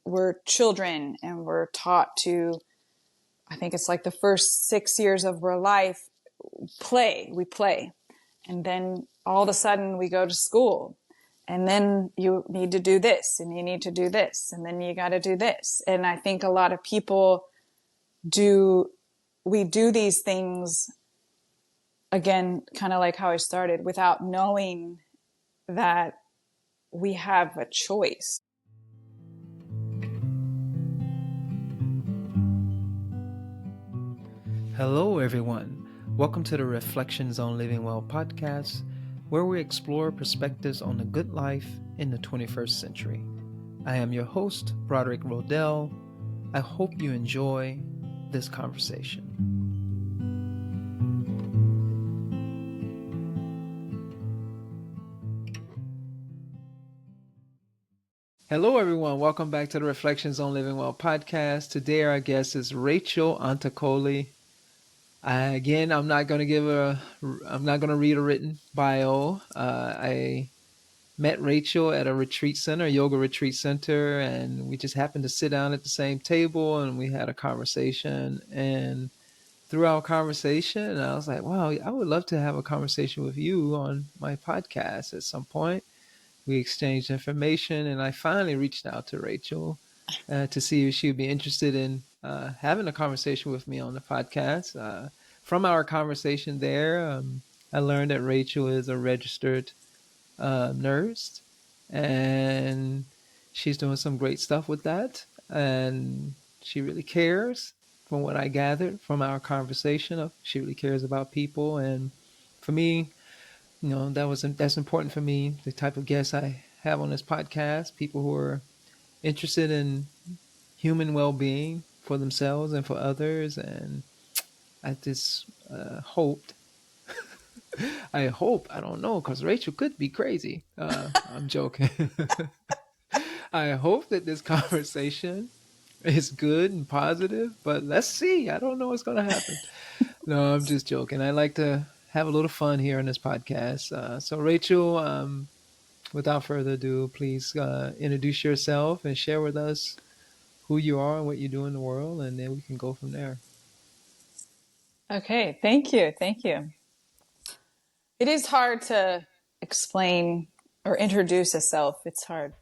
we're children and we're taught to, I think it's like the first 6 years of our life, we play. And then all of a sudden we go to school, and then you need to do this and you need to do this. And then you got to do this. And I think a lot of people we do these things, again, kind of like how I started, without knowing that we have a choice. Hello, everyone. Welcome to the Reflections on Living Well podcast, where we explore perspectives on the good life in the 21st century. I am your host, Broderick. I hope you enjoy this conversation. Hello, everyone. Welcome back to the Reflections on Living Well podcast. Today, our guest is Rachel Anticoli. I'm not going to read a written bio. I met Rachel at a yoga retreat center, and we just happened to sit down at the same table, and we had a conversation. And through our conversation, I was like, wow, I would love to have a conversation with you on my podcast at some point. We exchanged information, and I finally reached out to Rachel to see if she would be interested in having a conversation with me on the podcast. From our conversation there, I learned that Rachel is a registered nurse, and she's doing some great stuff with that, and she really cares. From what I gathered from our conversation, she really cares about people, and for me, that's important for me. The type of guests I have on this podcast, people who are interested in human well-being for themselves and for others, and I just hoped. I don't know, because Rachel could be crazy. I'm joking. I hope that this conversation is good and positive, but let's see. I don't know what's going to happen. No, I'm just joking. I like to have a little fun here on this podcast. So Rachel, without further ado, please introduce yourself and share with us who you are and what you do in the world, and then we can go from there. Okay, thank you. It is hard to explain or introduce a self. It's hard.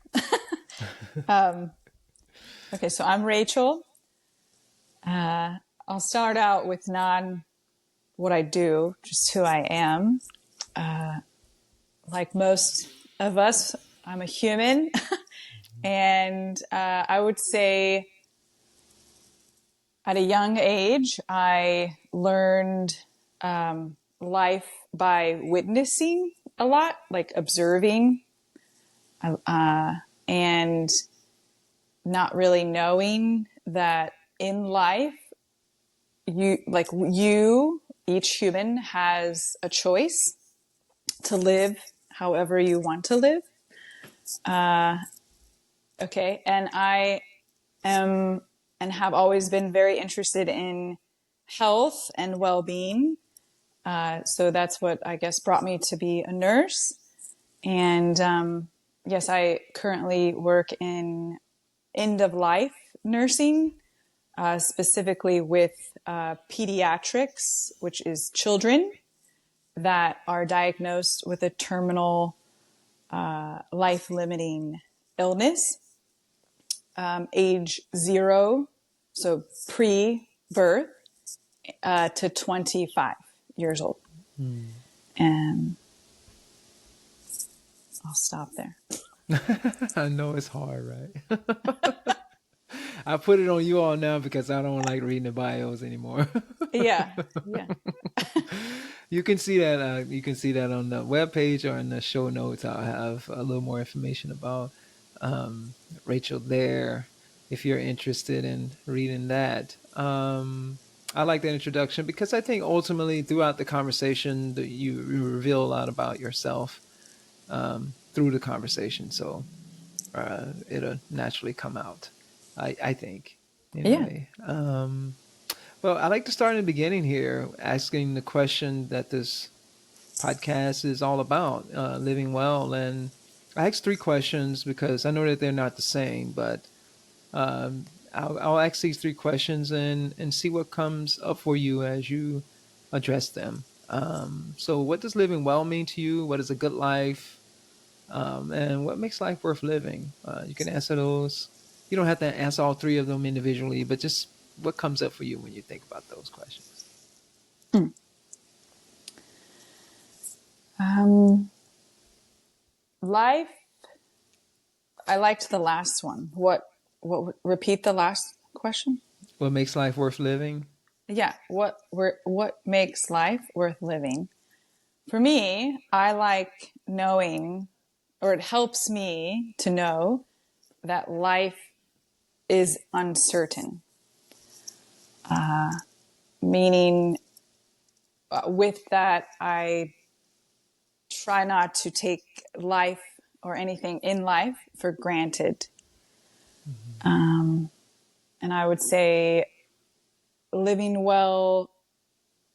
Okay, so I'm Rachel. I'll start out with what I do, just who I am. Like most of us, I'm a human. And I would say at a young age, I learned life by witnessing a lot, like observing, and not really knowing that in life, each human has a choice to live however you want to live. Okay, and I am and have always been very interested in health and well-being. So that's what I guess brought me to be a nurse. And yes, I currently work in end-of-life nursing, specifically with pediatrics, which is children that are diagnosed with a terminal life-limiting illness, age 0, so pre-birth, to 25 years old. And I'll stop there. I know it's hard, right? I put it on you all now because I don't like reading the bios anymore. Yeah. You can see that. You can see that on the webpage or in the show notes. I'll have a little more information about Rachel there, if you're interested in reading that. I like that introduction because I think ultimately throughout the conversation that you reveal a lot about yourself through the conversation. So it'll naturally come out, I think. Anyway. Yeah. Well, I like to start in the beginning here, asking the question that this podcast is all about, living well. And I asked 3 questions because I know that they're not the same, but I'll ask these three questions and see what comes up for you as you address them. So, what does living well mean to you? What is a good life? And what makes life worth living? You can answer those. You don't have to answer all three of them individually, but just what comes up for you when you think about those questions. Hmm. Life. I liked the last one. Repeat the last question? What makes life worth living? Yeah. What makes life worth living? For me, I like knowing, or it helps me to know that life is uncertain. Meaning, with that, I try not to take life or anything in life for granted. And I would say living well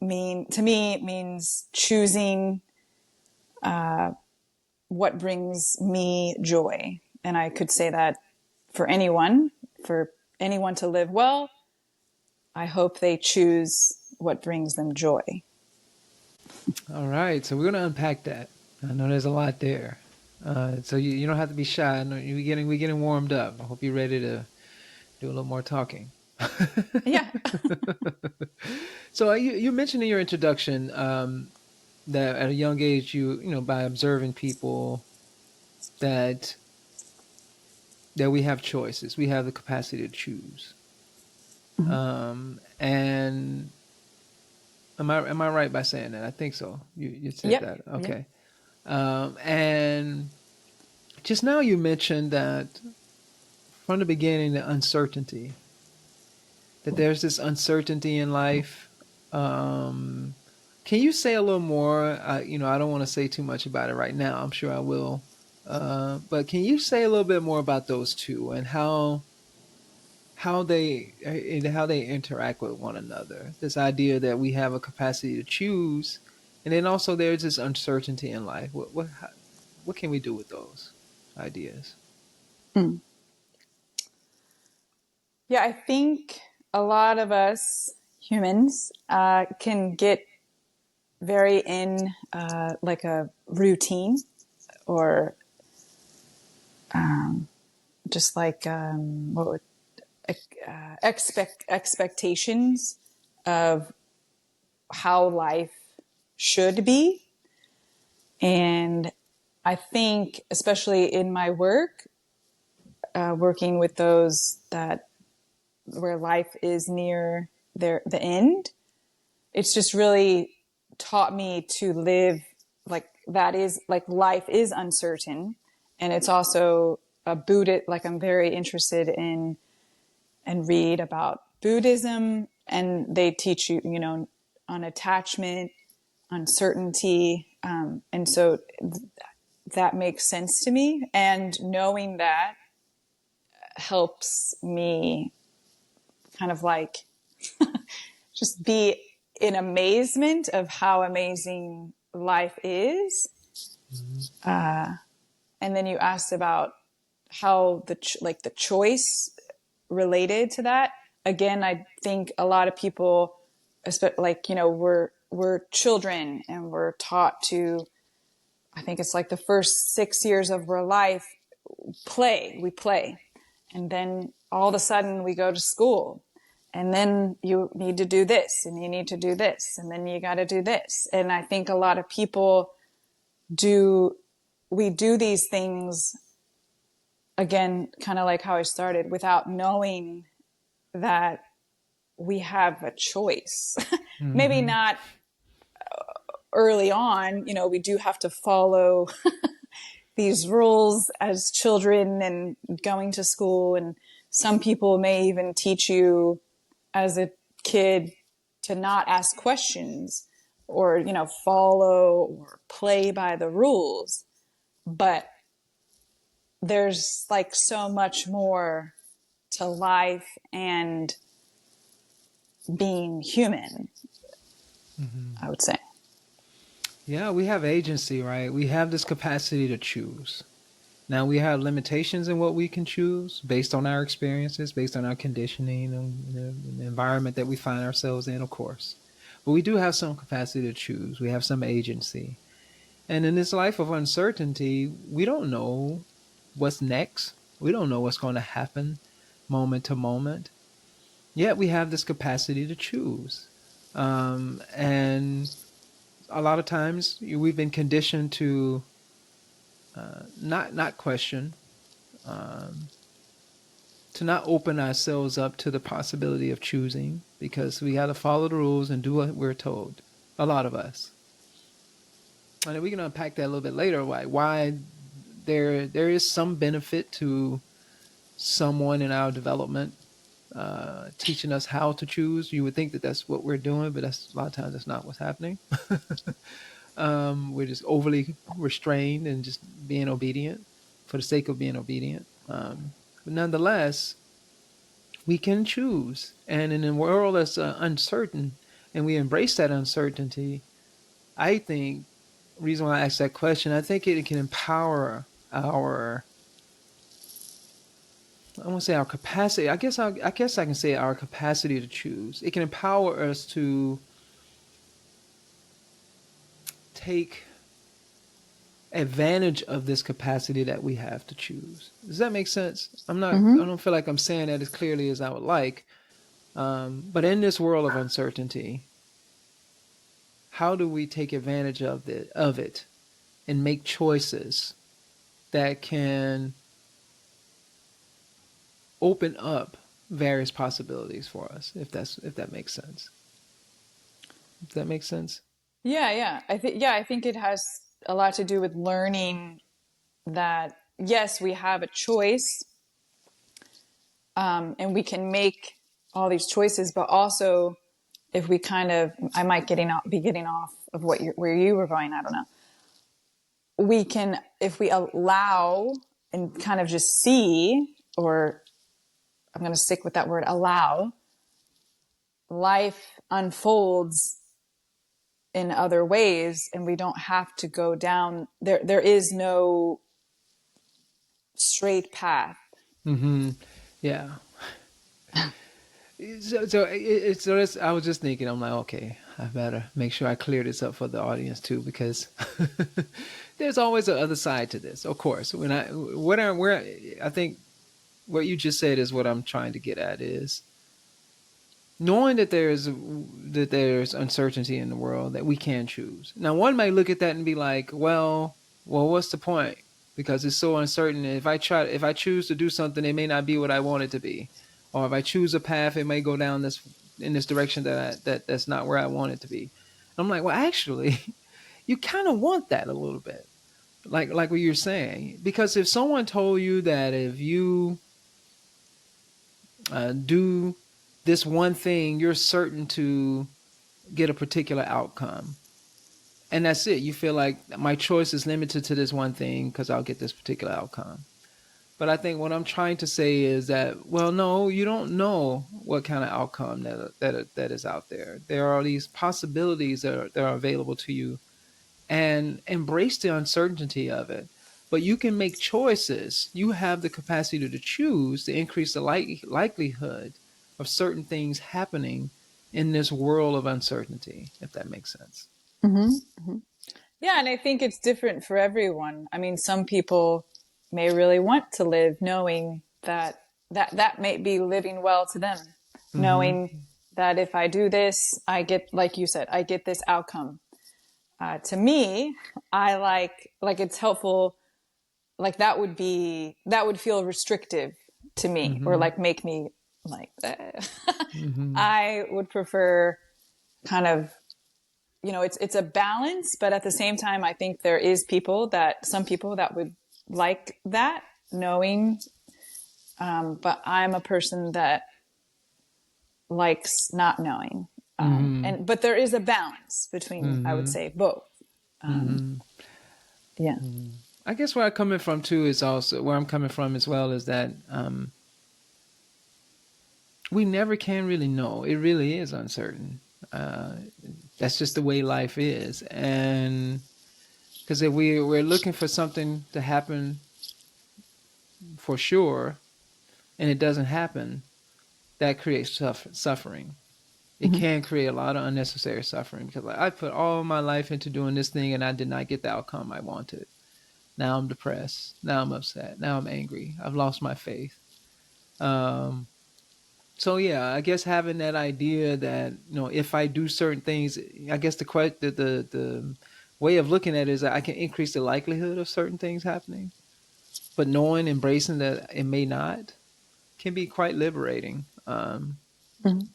to me means choosing what brings me joy. And I could say that for anyone to live well, I hope they choose what brings them joy. All right, so we're going to unpack that. I know there's a lot there. So you don't have to be shy. I know we're getting warmed up. I hope you're ready to do a little more talking. Yeah. So you mentioned in your introduction that at a young age by observing people that we have choices, we have the capacity to choose. And am I right by saying that? I think so. You said Yep. that. Okay. Yep. And just now you mentioned that from the beginning, the uncertainty, that there's this uncertainty in life. Can you say a little more? I don't want to say too much about it right now. I'm sure I will. But can you say a little bit more about those two and how they interact with one another? This idea that we have a capacity to choose, and then also there's this uncertainty in life. What can we do with those ideas? Mm. Yeah, I think a lot of us humans can get very in like a routine, or just like what would expectations of how life should be. And I think, especially in my work, working with those that where life is near the end, it's just really taught me to live like that, is like life is uncertain. And it's also a Buddhist, like I'm very interested in and read about Buddhism, and they teach you, on attachment, uncertainty. And so that makes sense to me. And knowing that helps me kind of like just be in amazement of how amazing life is. And then you asked about how the choice related to that. Again, I think a lot of people, we're children and we're taught to, I think it's like the first 6 years of our life, we play. And then all of a sudden we go to school, and then you need to do this and you need to do this. And then you got to do this. And I think a lot of people we do these things, again, kind of like how I started, without knowing that we have a choice. Maybe not early on, we do have to follow these rules as children and going to school. And some people may even teach you as a kid to not ask questions, or, follow or play by the rules. But there's like so much more to life and being human, I would say. Yeah, we have agency, right? We have this capacity to choose. Now, we have limitations in what we can choose based on our experiences, based on our conditioning, and the environment that we find ourselves in, of course. But we do have some capacity to choose. We have some agency. And in this life of uncertainty, we don't know what's next. We don't know what's going to happen moment to moment. Yet we have this capacity to choose. And a lot of times we've been conditioned to not question, um, to not open ourselves up to the possibility of choosing, because we got to follow the rules and do what we're told. A lot of us, and we can unpack that a little bit later. Why there is some benefit to someone in our development teaching us how to choose. You would think that that's what we're doing, but that's a lot of times that's not what's happening. We're just overly restrained and just being obedient for the sake of being obedient. But nonetheless, we can choose. And in a world that's uncertain, and we embrace that uncertainty, I think, reason why I asked that question, I think it can empower our, I won't say our capacity. I guess I can say our capacity to choose. It can empower us to take advantage of this capacity that we have to choose. Does that make sense? I don't feel like I'm saying that as clearly as I would like. But in this world of uncertainty, how do we take advantage of it and make choices that can open up various possibilities for us, if that makes sense? Does that make sense? Yeah. I think it has a lot to do with learning that yes, we have a choice, and we can make all these choices, but also if we I might be getting off of where you were going. I don't know. We can, if we allow and kind of just see, or I'm going to stick with that word, allow, life unfolds in other ways, and we don't have to go down there. There is no straight path. Mm-hmm. Yeah. I was just thinking, I'm like, okay, I better make sure I clear this up for the audience too, because there's always an other side to this. Of course, I think what you just said is what I'm trying to get at is knowing that there's uncertainty in the world, that we can choose. Now, one might look at that and be like, well, what's the point? Because it's so uncertain. If I choose to do something, it may not be what I want it to be, or if I choose a path, it may go down in this direction that's not where I want it to be. I'm like, well, actually, you kind of want that a little bit, like what you're saying, because if someone told you that if you do this one thing, you're certain to get a particular outcome. And that's it. You feel like my choice is limited to this one thing because I'll get this particular outcome. But I think what I'm trying to say is that, well, no, you don't know what kind of outcome that is out there. There are these possibilities that are available to you, and embrace the uncertainty of it. But you can make choices. You have the capacity to choose to increase the likelihood of certain things happening in this world of uncertainty, if that makes sense. Yeah, and I think it's different for everyone. I mean, some people may really want to live knowing that may be living well to them, Mm-hmm. knowing that if I do this, I get, like you said, I get this outcome. To me, I like it's helpful. Like that would feel restrictive to me, or Mm-hmm. like make me like, Mm-hmm. I would prefer kind of, it's a balance, but at the same time, I think some people that would like that knowing. But I'm a person that likes not knowing. Mm-hmm. But there is a balance between, I would Mm-hmm. say, both. Mm-hmm. Yeah. Mm-hmm. I guess where I'm coming from too is also where I'm coming from as well is that we never can really know. It really is uncertain. Uh, that's just the way life is, and because if we're looking for something to happen for sure, and it doesn't happen, that creates suffering. It Mhm. can create a lot of unnecessary suffering because like, I put all my life into doing this thing and I did not get the outcome I wanted. Now I'm depressed. Now I'm upset. Now I'm angry. I've lost my faith. Um, so yeah, I guess having that idea that if I do certain things, I guess the way of looking at it is that I can increase the likelihood of certain things happening, but knowing, embracing that it may not, can be quite liberating. Mhm.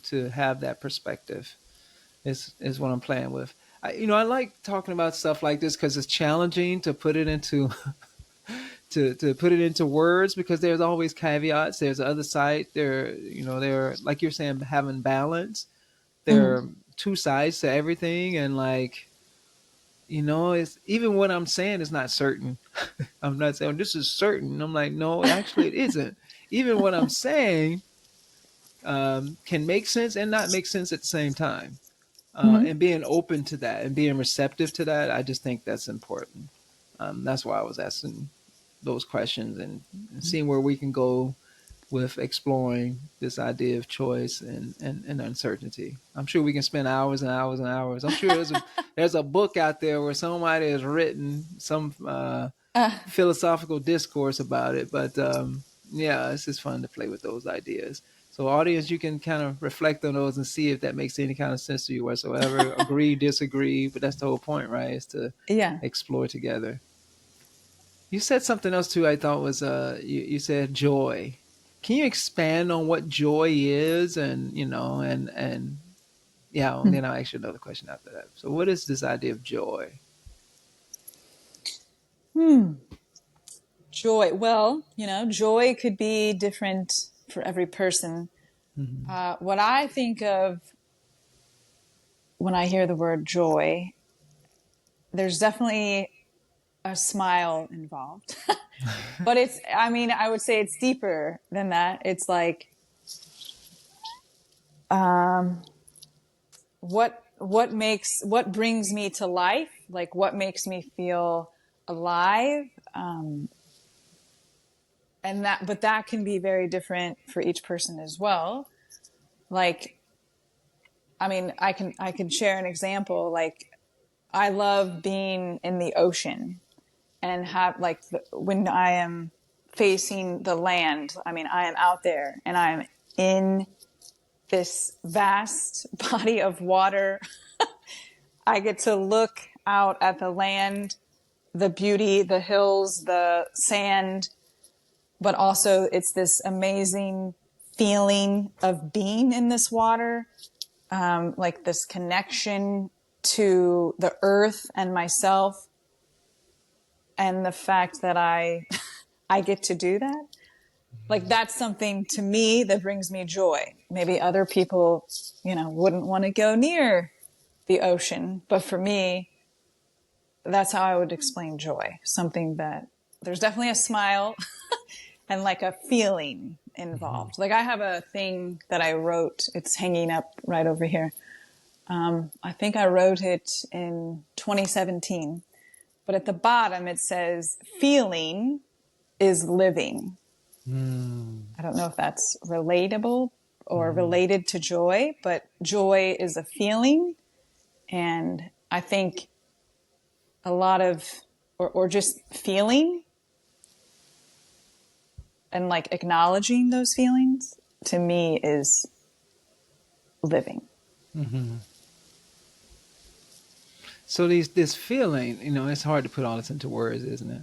To have that perspective is what I'm playing with. I like talking about stuff like this because it's challenging to put it into to put it into words because there's always caveats. There's the other side. There like you're saying, having balance. There Mhm. are two sides to everything, and like it's even what I'm saying is not certain. I'm not saying this is certain. I'm like, no, actually, it isn't. Even what I'm saying can make sense and not make sense at the same time. Mhm. And being open to that and being receptive to that, I just think that's important. That's why I was asking those questions and seeing where we can go with exploring this idea of choice and uncertainty. I'm sure we can spend hours and hours and hours. I'm sure there's a book out there where somebody has written some Uh, philosophical discourse about it. But yeah, it's just fun to play with those ideas. So, audience, you can kind of reflect on those and see if that makes any kind of sense to you whatsoever. Agree, disagree, but that's the whole point, right? Is to yeah. explore together. You said something else too. I thought was you said joy. Can you expand on what joy is, and yeah, and Mhm. then I'll ask you another question after that. So, what is this idea of joy? Hmm. Joy. Well, joy could be different for every person. Mm-hmm. What I think of when I hear the word joy, there's definitely a smile involved. But I mean, I would say it's deeper than that. It's like, um, what brings me to life? Like, what makes me feel alive? But that can be very different for each person as well. Like, I mean, I can share an example. Like, I love being in the ocean and have like when I am facing the land. I mean, I am out there and I'm in this vast body of water. I get to look out at the land, the beauty, the hills, the sand, but also it's this amazing feeling of being in this water, like this connection to the earth and myself, and the fact that I get to do that. Like that's something to me that brings me joy. Maybe other people, wouldn't want to go near the ocean, but for me, that's how I would explain joy. Something that there's definitely a smile and like a feeling Mm-hmm. involved. Like I have a thing that I wrote. It's hanging up right over here. I think I wrote it in 2017, but at the bottom it says feeling is living. I don't know if that's relatable or Mm-hmm. related to joy, but joy is a feeling. And I think a lot of, or just feeling and like acknowledging those feelings to me is living. Mm-hmm. So this feeling, it's hard to put all this into words, isn't it?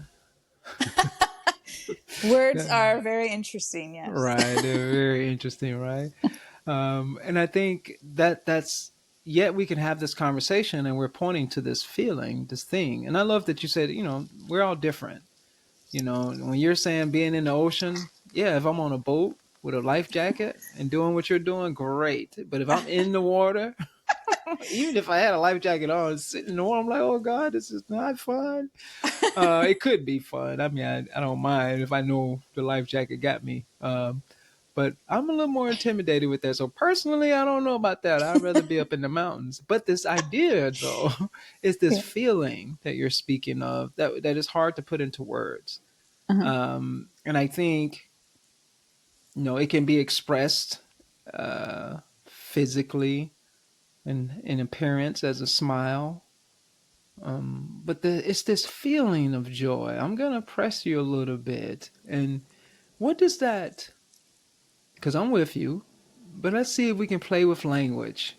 Words Yeah. are very interesting, yes. Right. They're very interesting, right? And I think that's yet we can have this conversation and we're pointing to this feeling, this thing. And I love that you said, we're all different. When you're saying being in the ocean, yeah, if I'm on a boat with a life jacket and doing what you're doing, great. But if I'm in the water, even if I had a life jacket on, sitting in the water, I'm like, oh God, this is not fun. It could be fun. I mean, I don't mind if I know the life jacket got me. But I'm a little more intimidated with that. So personally, I don't know about that. I'd rather be up in the mountains. But this idea, though, is this Yeah. feeling that you're speaking of that is hard to put into words. Uh-huh. And I think, it can be expressed physically and in appearance as a smile. But it's this feeling of joy. I'm going to press you a little bit. And what does that, because I'm with you, but let's see if we can play with language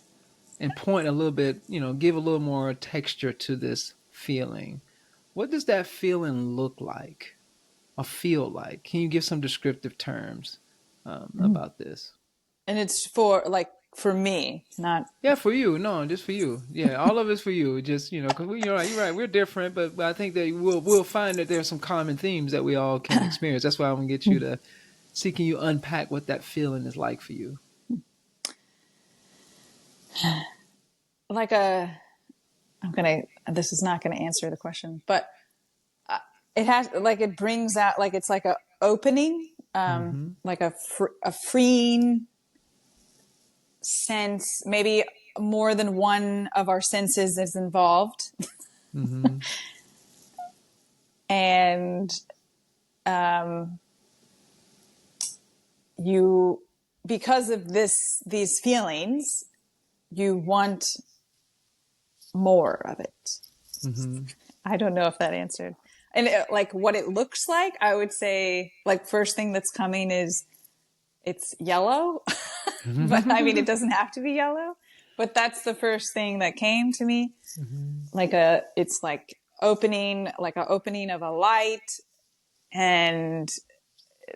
and point a little bit, give a little more texture to this feeling. What does that feeling look like or feel like? Can you give some descriptive terms about this? And it's for me, not. Yeah, for you. No, just for you. Yeah, all of it's for you. Just because you're right. We're different, but I think that we'll find that there's some common themes that we all can experience. That's why I'm gonna get you to see. Can you unpack what that feeling is like for you? Like a I'm gonna this is not gonna answer the question, but it brings out, like, it's like a opening, Mm-hmm. like a freeing sense. Maybe more than one of our senses is involved. Mm-hmm. And you, because of these feelings, you want more of it. Mm-hmm. I don't know if that answered. And like what it looks like, I would say, like, first thing that's coming is it's yellow. But I mean, it doesn't have to be yellow. But that's the first thing that came to me. It's like an opening of a light, and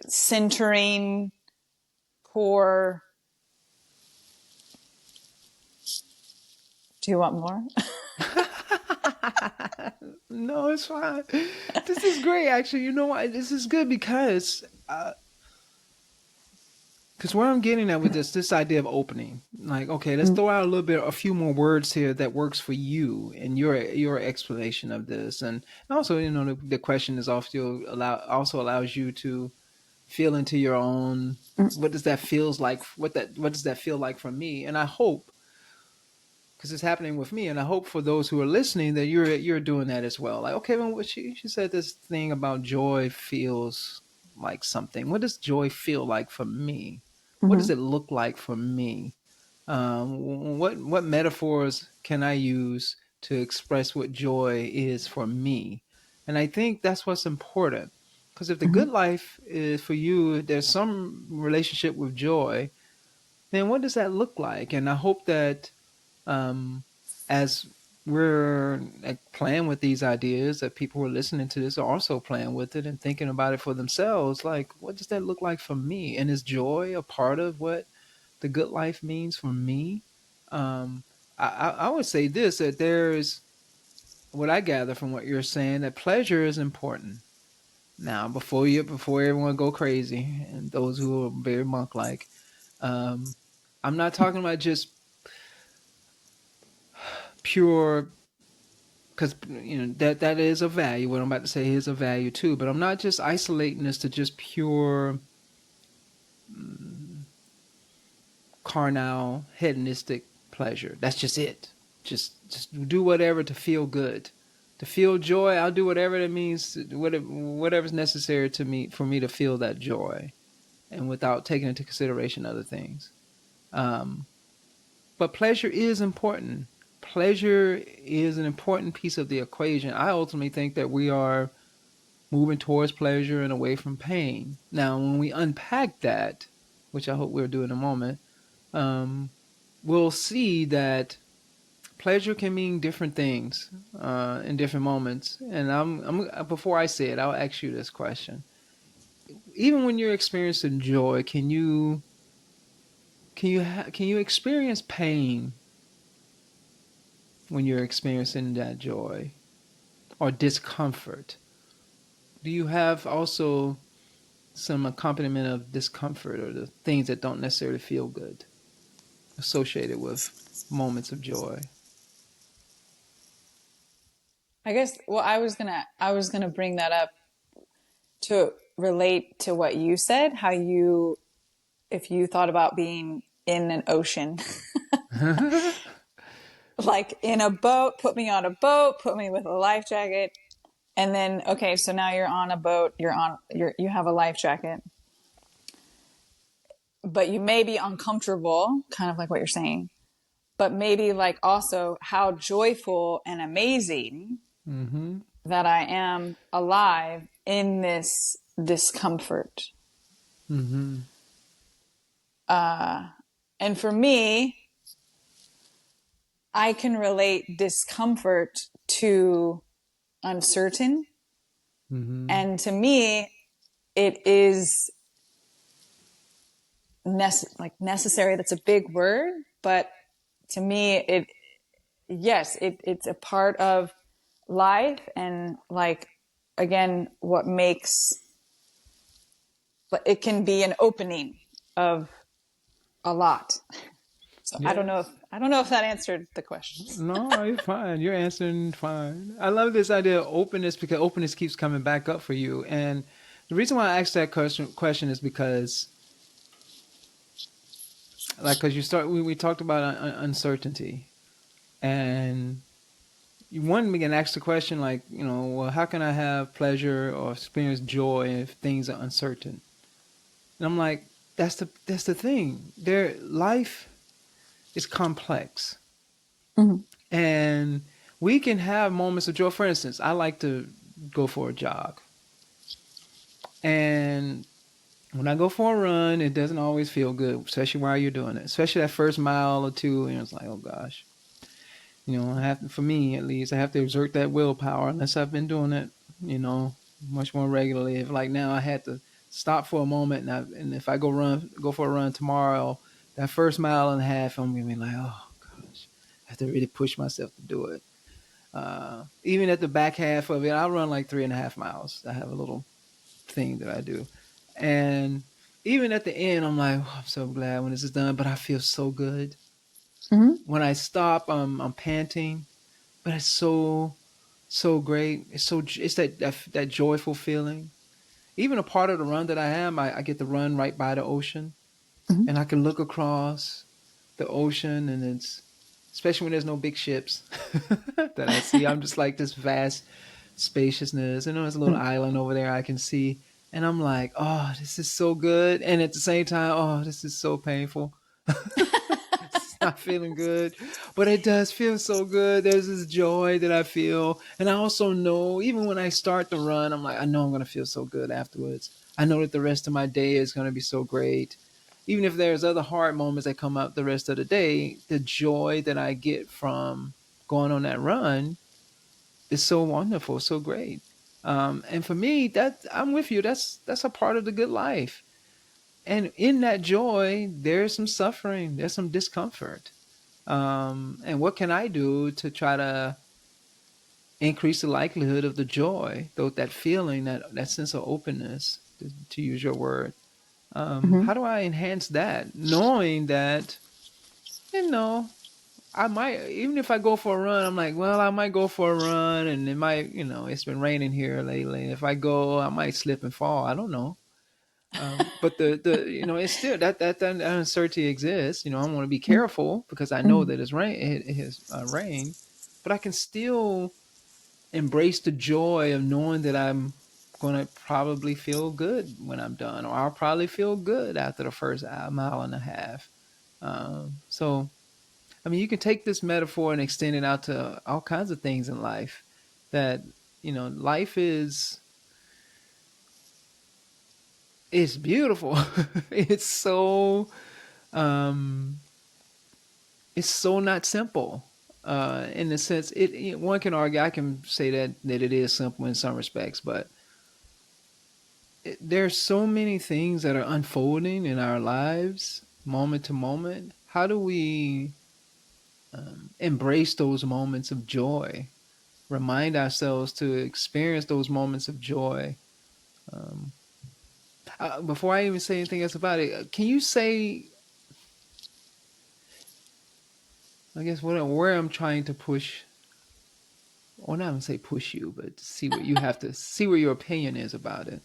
centering core. Do you want more? No, it's fine. This is great, actually. You know what? This is good because where I'm getting at with this idea of opening, like, okay, let's throw out a few more words here that works for you and your explanation of this, and also, the question is also allows you to feel into your own. What does that feels like? What does that feel like for me? And I hope, because it's happening with me, and I hope for those who are listening that you're doing that as well. Like, okay, well, she said this thing about joy feels like something. What does joy feel like for me? What does it look like for me? What metaphors can I use to express what joy is for me? And I think that's what's important. Because if the good life is for you, there's some relationship with joy, then what does that look like? And I hope that as we're playing with these ideas, that people who are listening to this are also playing with it and thinking about it for themselves. Like, what does that look like for me? And is joy a part of what the good life means for me? I would say this, that there's what I gather from what you're saying, that pleasure is important. Now, before everyone go crazy, and those who are very monk like, I'm not talking about just pure, because that is a value. What I'm about to say is a value too, but I'm not just isolating this to just pure carnal hedonistic pleasure. That's just it. Just do whatever to feel good, to feel joy. I'll do whatever that means, whatever's necessary to me for me to feel that joy, and without taking into consideration other things. But pleasure is important. Pleasure is an important piece of the equation. I ultimately think that we are moving towards pleasure and away from pain. Now, when we unpack that, which I hope we'll do in a moment, we'll see that pleasure can mean different things in different moments. And I'm before I say it, I'll ask you this question: even when you're experiencing joy, can you experience pain when you're experiencing that joy, or discomfort? Do you have also some accompaniment of discomfort, or the things that don't necessarily feel good associated with moments of joy? I guess, well, I was gonna bring that up to relate to what you said, if you thought about being in an ocean, like in a boat, put me on a boat, put me with a life jacket, And then, okay, so now you're on a boat, you have a life jacket, but you may be uncomfortable, kind of like what you're saying, but maybe like also how joyful and amazing Mm-hmm. that I am alive in this discomfort. Mm-hmm. And for me, I can relate discomfort to uncertain. Mm-hmm. And to me, it is necessary. That's a big word, but to me, it's a part of life. And like, again, what makes, it can be an opening of a lot. So Yes. I don't know if that answered the question. No, you're fine. You're answering fine. I love this idea of openness because openness keeps coming back up for you. And the reason why I asked that question is because, like, because we talked about uncertainty, and we can ask the question like, well, how can I have pleasure or experience joy if things are uncertain? And I'm like, that's the thing. Life is complex, Mm-hmm. and we can have moments of joy. For instance, I like to go for a jog, and when I go for a run, it doesn't always feel good, especially while you're doing it. Especially that first mile or two, and it's like, oh gosh, for me at least, I have to exert that willpower unless I've been doing it, you know, much more regularly. If like now I had to stop for a moment, and if I go for a run tomorrow, that first mile and a half, I'm gonna be like, oh gosh, I have to really push myself to do it. Even at the back half of it, I run like 3.5 miles. I have a little thing that I do, and even at the end, I'm like, oh, I'm so glad when this is done, but I feel so good. Mm-hmm. When I stop, I'm panting, but it's so great. It's that joyful feeling. Even a part of the run that I am, I get to run right by the ocean, Mm-hmm. and I can look across the ocean, and it's especially when there's no big ships that I see. I'm just like this vast spaciousness. There's a little island over there I can see, and I'm like, oh, this is so good, and at the same time, oh, this is so painful. It's not feeling good, but it does feel so good. There's this joy that I feel. And I also know, even when I start to run, I'm like, I know I'm going to feel so good afterwards. I know that the rest of my day is going to be so great. Even if there's other hard moments that come up the rest of the day, the joy that I get from going on that run is so wonderful, so great. And for me, that I'm with you. That's a part of the good life. And in that joy, there's some suffering, there's some discomfort. And what can I do to try to increase the likelihood of the joy, though that feeling, that sense of openness, to use your word? Mm-hmm. How do I enhance that, knowing that you know I might, even if I go for a run, I'm like, well, I might go for a run, and it might, it's been raining here lately. If I go, I might slip and fall. I don't know. But it's still that uncertainty exists. I want to be careful because I know Mm-hmm. that it has rain, but I can still embrace the joy of knowing that I'm going to probably feel good when I'm done, or I'll probably feel good after the first mile and a half. So, I mean, you can take this metaphor and extend it out to all kinds of things in life. That life is beautiful. it's so um, it's so not simple. In the sense, one can argue, I can say that it is simple in some respects, but there's so many things that are unfolding in our lives, moment to moment. How do we embrace those moments of joy? Remind ourselves to experience those moments of joy. Um, Before I even say anything else about it, can you say, I guess, where I'm trying to push, or not even say push you, but see what you have to see where your opinion is about it.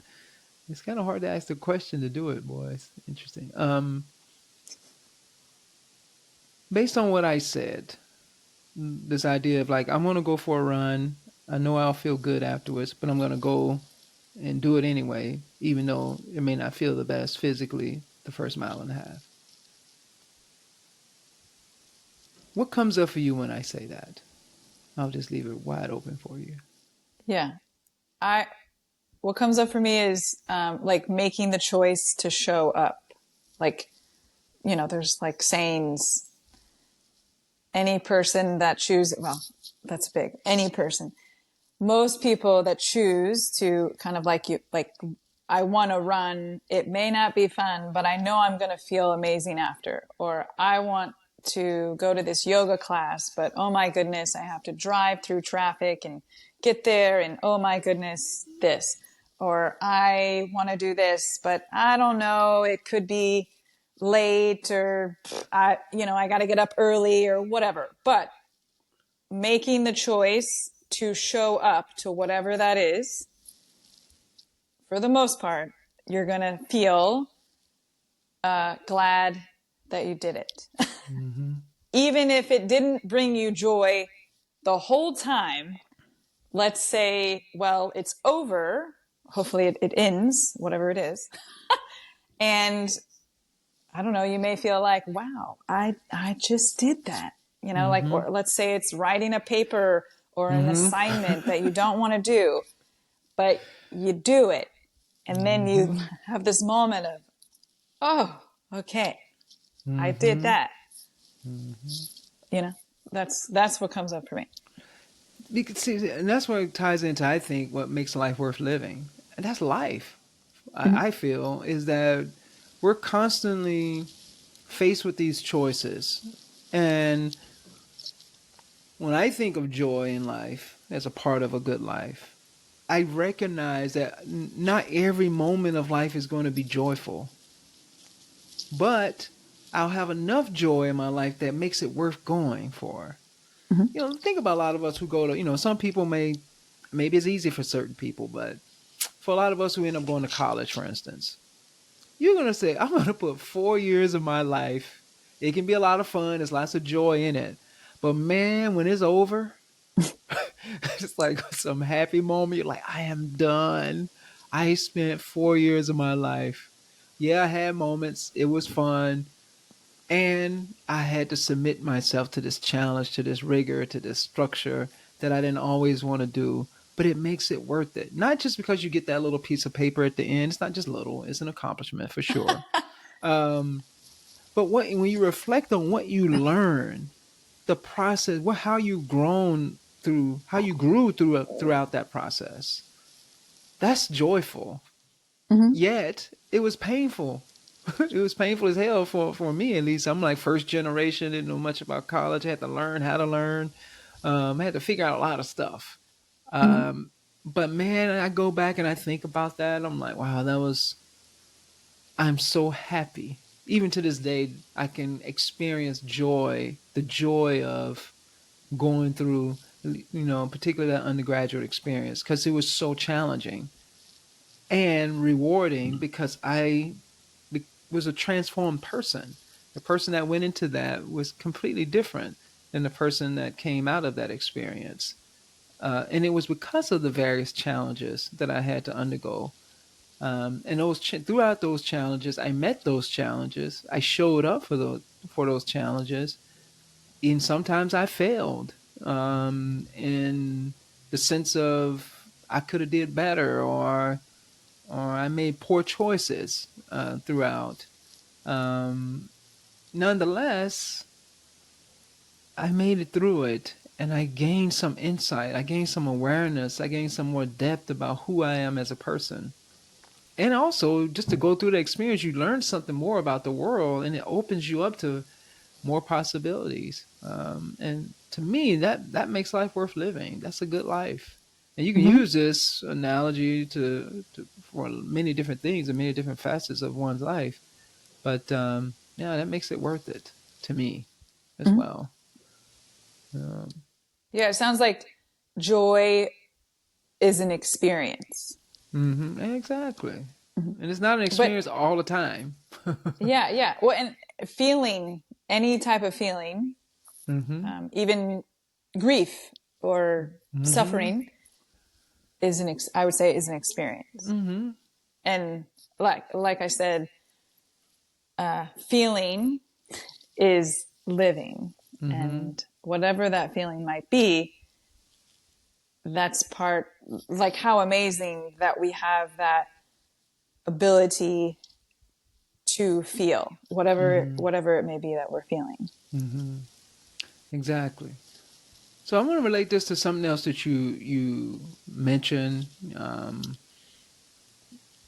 It's kind of hard to ask the question to do it, boy. It's interesting. Based on what I said, this idea of like, I'm going to go for a run. I know I'll feel good afterwards, but I'm going to go and do it anyway, even though it may not feel the best physically the first mile and a half. What comes up for you when I say that? I'll just leave it wide open for you. Yeah. What comes up for me is like making the choice to show up. Like, there's like sayings, any person that chooses, well, that's big, any person. Most people that choose to kind of like I want to run, it may not be fun, but I know I'm going to feel amazing after. Or I want to go to this yoga class, but oh my goodness, I have to drive through traffic and get there. And oh my goodness, this. Or I want to do this, but I don't know, it could be late, or I got to get up early or whatever. But making the choice to show up to whatever that is, for the most part, you're going to feel glad that you did it. Mm-hmm. Even if it didn't bring you joy the whole time, let's say, well, it's over. Hopefully it ends, whatever it is. And I don't know, you may feel like, wow, I just did that. Mm-hmm. Or let's say it's writing a paper or an Mm-hmm. assignment that you don't want to do, but you do it. And then you have this moment of, oh, okay, I did that. That's what comes up for me. You can see, and that's what ties into, I think, what makes life worth living. And that's life. I feel is that we're constantly faced with these choices. And when I think of joy in life as a part of a good life, I recognize that not every moment of life is going to be joyful, but I'll have enough joy in my life that makes it worth going for. Think about a lot of us who go to, some people maybe it's easy for certain people, but for a lot of us who end up going to college, for instance, you're going to say, I'm going to put 4 years of my life. It can be a lot of fun. There's lots of joy in it. But man, when it's over, it's like some happy moment. You're like, I am done. I spent 4 years of my life. Yeah, I had moments. It was fun. And I had to submit myself to this challenge, to this rigor, to this structure that I didn't always want to do. But it makes it worth it. Not just because you get that little piece of paper at the end. It's not just little. It's an accomplishment for sure. Um, but when you reflect on what you learn, the process, how you how you grew throughout that process, that's joyful. Yet it was painful. It was painful as hell for me, at least. I'm like first generation, didn't know much about college. I had to learn how to learn. I had to figure out a lot of stuff. But man, I go back and I think about that. I'm like, wow, I'm so happy. Even to this day, I can experience joy, the joy of going through, particularly that undergraduate experience, because it was so challenging and rewarding because I was a transformed person. The person that went into that was completely different than the person that came out of that experience. And it was because of the various challenges that I had to undergo. And throughout those challenges, I met those challenges. I showed up for those challenges, and sometimes I failed. In the sense of I could have did better, or I made poor choices throughout. Nonetheless, I made it through it, and I gained some insight. I gained some awareness. I gained some more depth about who I am as a person. And also, just to go through the experience, you learn something more about the world, and it opens you up to more possibilities. And to me, that makes life worth living. That's a good life. And you can use this analogy for many different things and many different facets of one's life. But yeah, that makes it worth it to me as well. Yeah, it sounds like joy is an experience. Exactly. And it's not an But experience all the time. yeah. Well, and feeling, any type of feeling, Mm-hmm. even grief or Mm-hmm. suffering, I would say is an experience. Mm-hmm. And like I said, feeling is living. Mm-hmm. And whatever that feeling might be, that's part, like how amazing that we have that ability to feel whatever it may be that we're feeling. Mm-hmm. Exactly. So I'm going to relate this to something else that you mentioned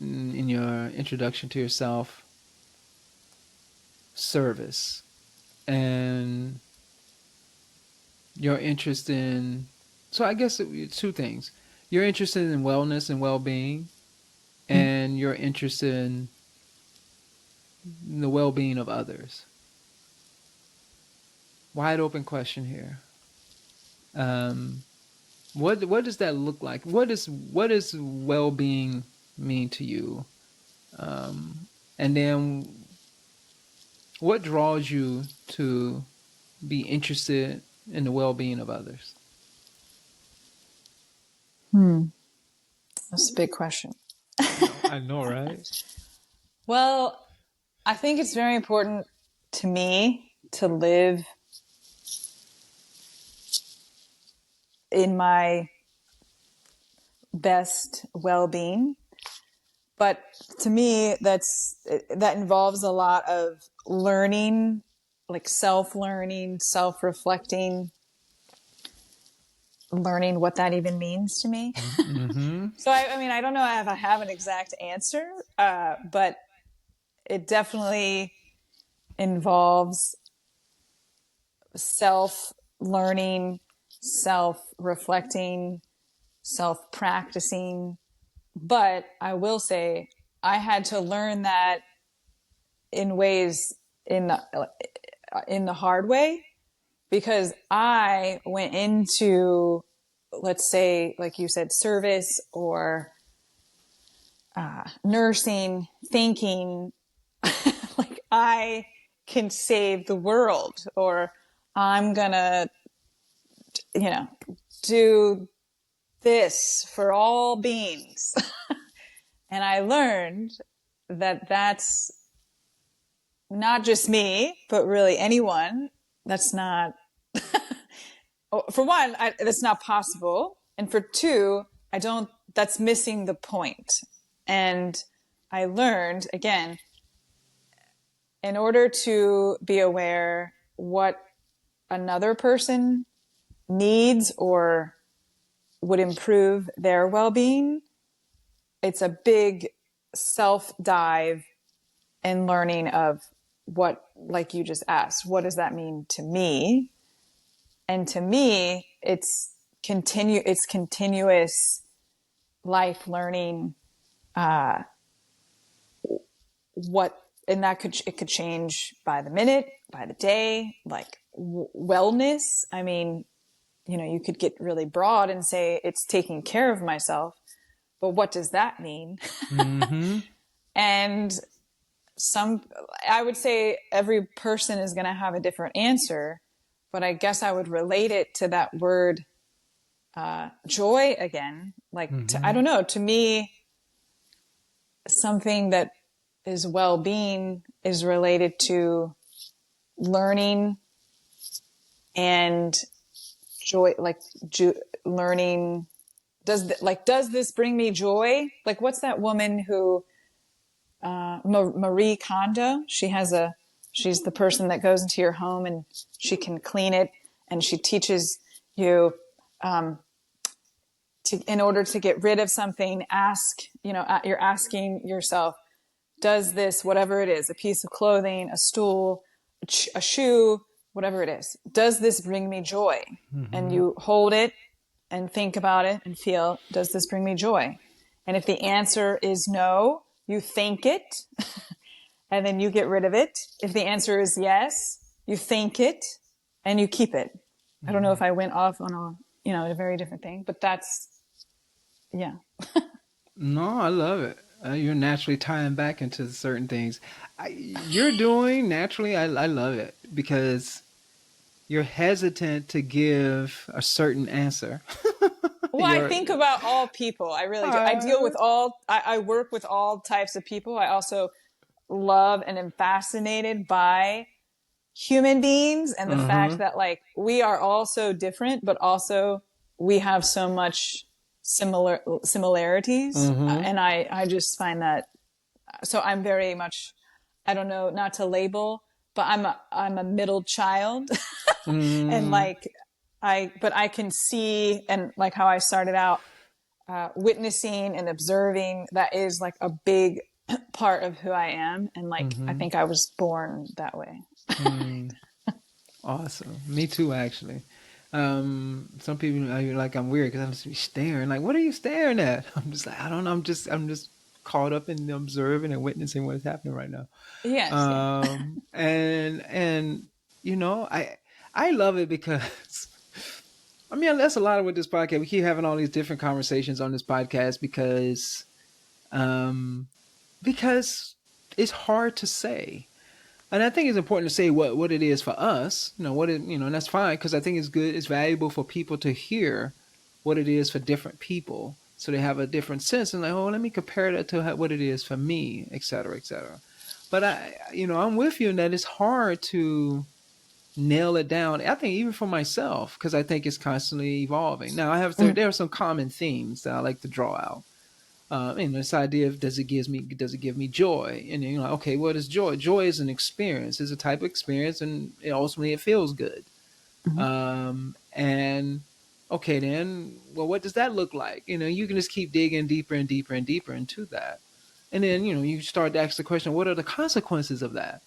in your introduction to yourself: service, and your interest in. So I guess two things: you're interested in wellness and well-being, and you're interested in the well-being of others. Wide open question here. What does that look like? What does well-being mean to you? And then what draws you to be interested in the well-being of others? That's a big question. I know, right? Well, I think it's very important to me to live in my best well-being. But to me, that involves a lot of learning, like self-learning, self-reflecting, learning what that even means to me. Mm-hmm. So, I mean, I don't know if I have an exact answer, but it definitely involves self-learning, self-reflecting, self-practicing. But I will say I had to learn that in ways in the hard way, because I went into, let's say, like you said, service or nursing, thinking like I can save the world, or I'm gonna, do this for all beings. And I learned that that's not just me, but really anyone. That's not, for one, that's not possible. And for two, that's missing the point. And I learned, again, in order to be aware what another person needs or would improve their well-being, it's a big self dive and learning of what, like you just asked, what does that mean to me? And to me, it's continuous life learning, and it could change by the minute, by the day, like wellness. I mean, you could get really broad and say it's taking care of myself, but what does that mean? Mm-hmm. And I would say every person is going to have a different answer, but I guess I would relate it to that word, joy again. Like, I don't know, to me, something that is well-being is related to learning and joy, like learning. Does this bring me joy? Like, what's that woman who, Marie Kondo? She's the person that goes into your home and she can clean it, and she teaches you, in order to get rid of something, you're asking yourself, does this, whatever it is, a piece of clothing, a stool, a shoe, whatever it is, does this bring me joy? Mm-hmm. And you hold it and think about it and feel, does this bring me joy? And if the answer is no, you think it and then you get rid of it. If the answer is yes, you think it and you keep it. Mm-hmm. I don't know if I went off on a very different thing, but that's, yeah. No, I love it. You're naturally tying back into certain things. You're doing naturally. I love it because you're hesitant to give a certain answer. Well, I think about all people. I really do. I work with all types of people. I also love and am fascinated by human beings and the fact that like we are all so different, but also we have so much similarities. And I just find that, so I'm very much, I don't know, not to label, but I'm a middle child. And like, but I can see, and like how I started out, witnessing and observing, that is like a big part of who I am. And like, I think I was born that way. Awesome. Me too, actually. Some people are like, I'm weird because I'm just be staring. Like, what are you staring at? I'm just like, I don't know. I'm just caught up in observing and witnessing what is happening right now. Yes. Yeah. And you know, I love it because I mean, that's a lot of what this podcast. We keep having all these different conversations on this podcast um, because it's hard to say. And I think it's important to say what it is for us, and that's fine because I think it's good, it's valuable for people to hear what it is for different people, so they have a different sense and like, oh, let me compare that to what it is for me, et cetera, et cetera. But I'm with you in that it's hard to nail it down. I think even for myself, because I think it's constantly evolving. Now there are some common themes that I like to draw out. This idea of does it give me joy? And you're like, okay, what is joy? Joy is an experience, is a type of experience, and ultimately it feels good. And okay, then, well, what does that look like? You can just keep digging deeper and deeper and deeper into that, and then you start to ask the question, what are the consequences of that?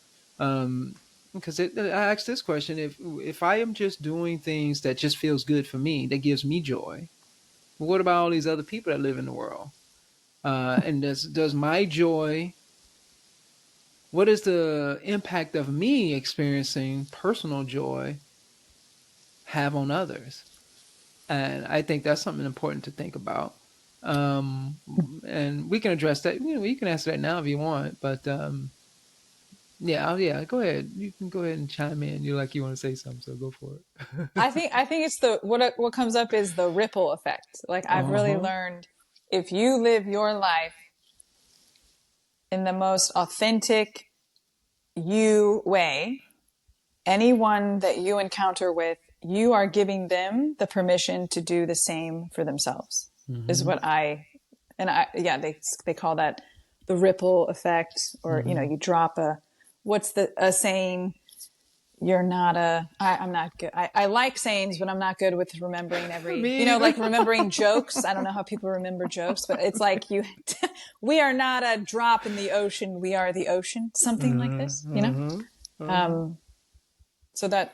Because I asked this question: if I am just doing things that just feels good for me, that gives me joy, well, what about all these other people that live in the world? And does my joy, what is the impact of me experiencing personal joy have on others? And I think that's something important to think about. And we can address that. You can answer that now if you want, but yeah, go ahead. You can go ahead and chime in. You want to say something, so go for it. I think it's what comes up is the ripple effect. Like I've really learned, if you live your life in the most authentic you way, anyone that you encounter with, you are giving them the permission to do the same for themselves. Is what they call that the ripple effect, or you drop a saying. I'm not good. I like sayings, but I'm not good with remembering like remembering jokes. I don't know how people remember jokes, but it's like we are not a drop in the ocean. We are the ocean. Something like this, so that,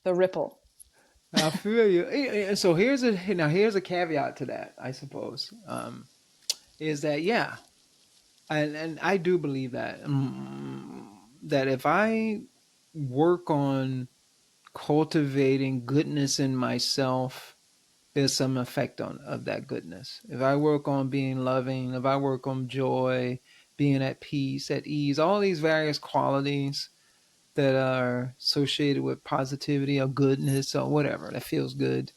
the ripple. I feel you. So here's a caveat to that, I suppose, is that, and I do believe that, that if I work on cultivating goodness in myself, there's some effect of that goodness. If I work on being loving, if I work on joy, being at peace, at ease, all these various qualities that are associated with positivity or goodness or whatever that feels good.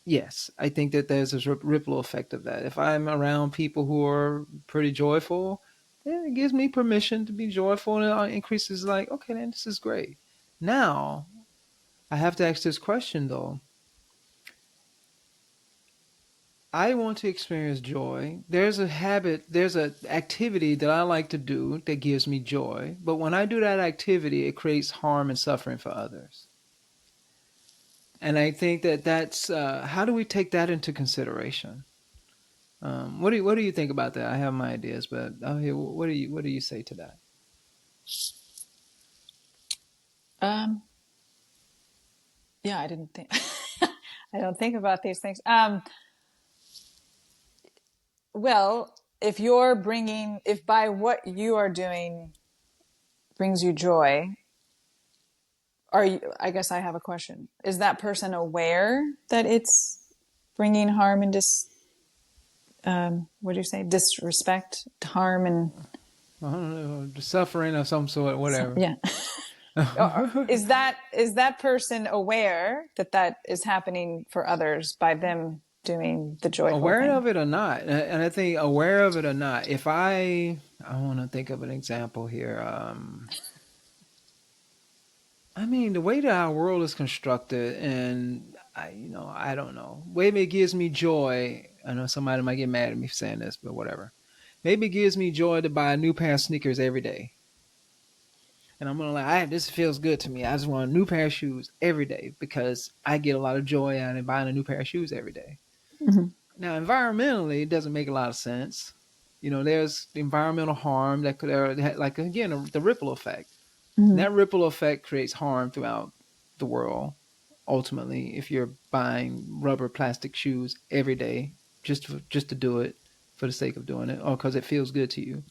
Yes, I think that there's a ripple effect of that. If I'm around people who are pretty joyful, then it gives me permission to be joyful, and it increases like, okay, then this is great. Now, I have to ask this question though. I want to experience joy. There's a habit, there's an activity that I like to do that gives me joy. But when I do that activity, it creates harm and suffering for others. And I think that's how do we take that into consideration? What do you think about that? I have my ideas, but what do you say to that? I didn't think. I don't think about these things. Well, if by what you are doing brings you joy, I guess I have a question. Is that person aware that it's bringing harm and what do you say? Disrespect, harm, and I don't know, suffering of some sort, whatever. Yeah. Is that person aware that is happening for others by them doing the joyful Aware thing. of it or not, and I think aware of it or not, if I want to think of an example here. I mean, the way that our world is constructed, and I don't know. Maybe it gives me joy. I know somebody might get mad at me for saying this, but whatever. Maybe it gives me joy to buy a new pair of sneakers every day. And I'm gonna like, this feels good to me. I just want a new pair of shoes every day because I get a lot of joy out of buying a new pair of shoes every day. Mm-hmm. Now, environmentally, it doesn't make a lot of sense. There's the environmental harm that could, like again, the ripple effect. And Mm-hmm. that ripple effect creates harm throughout the world. Ultimately, if you're buying rubber plastic shoes every day just to do it for the sake of doing it, or because it feels good to you,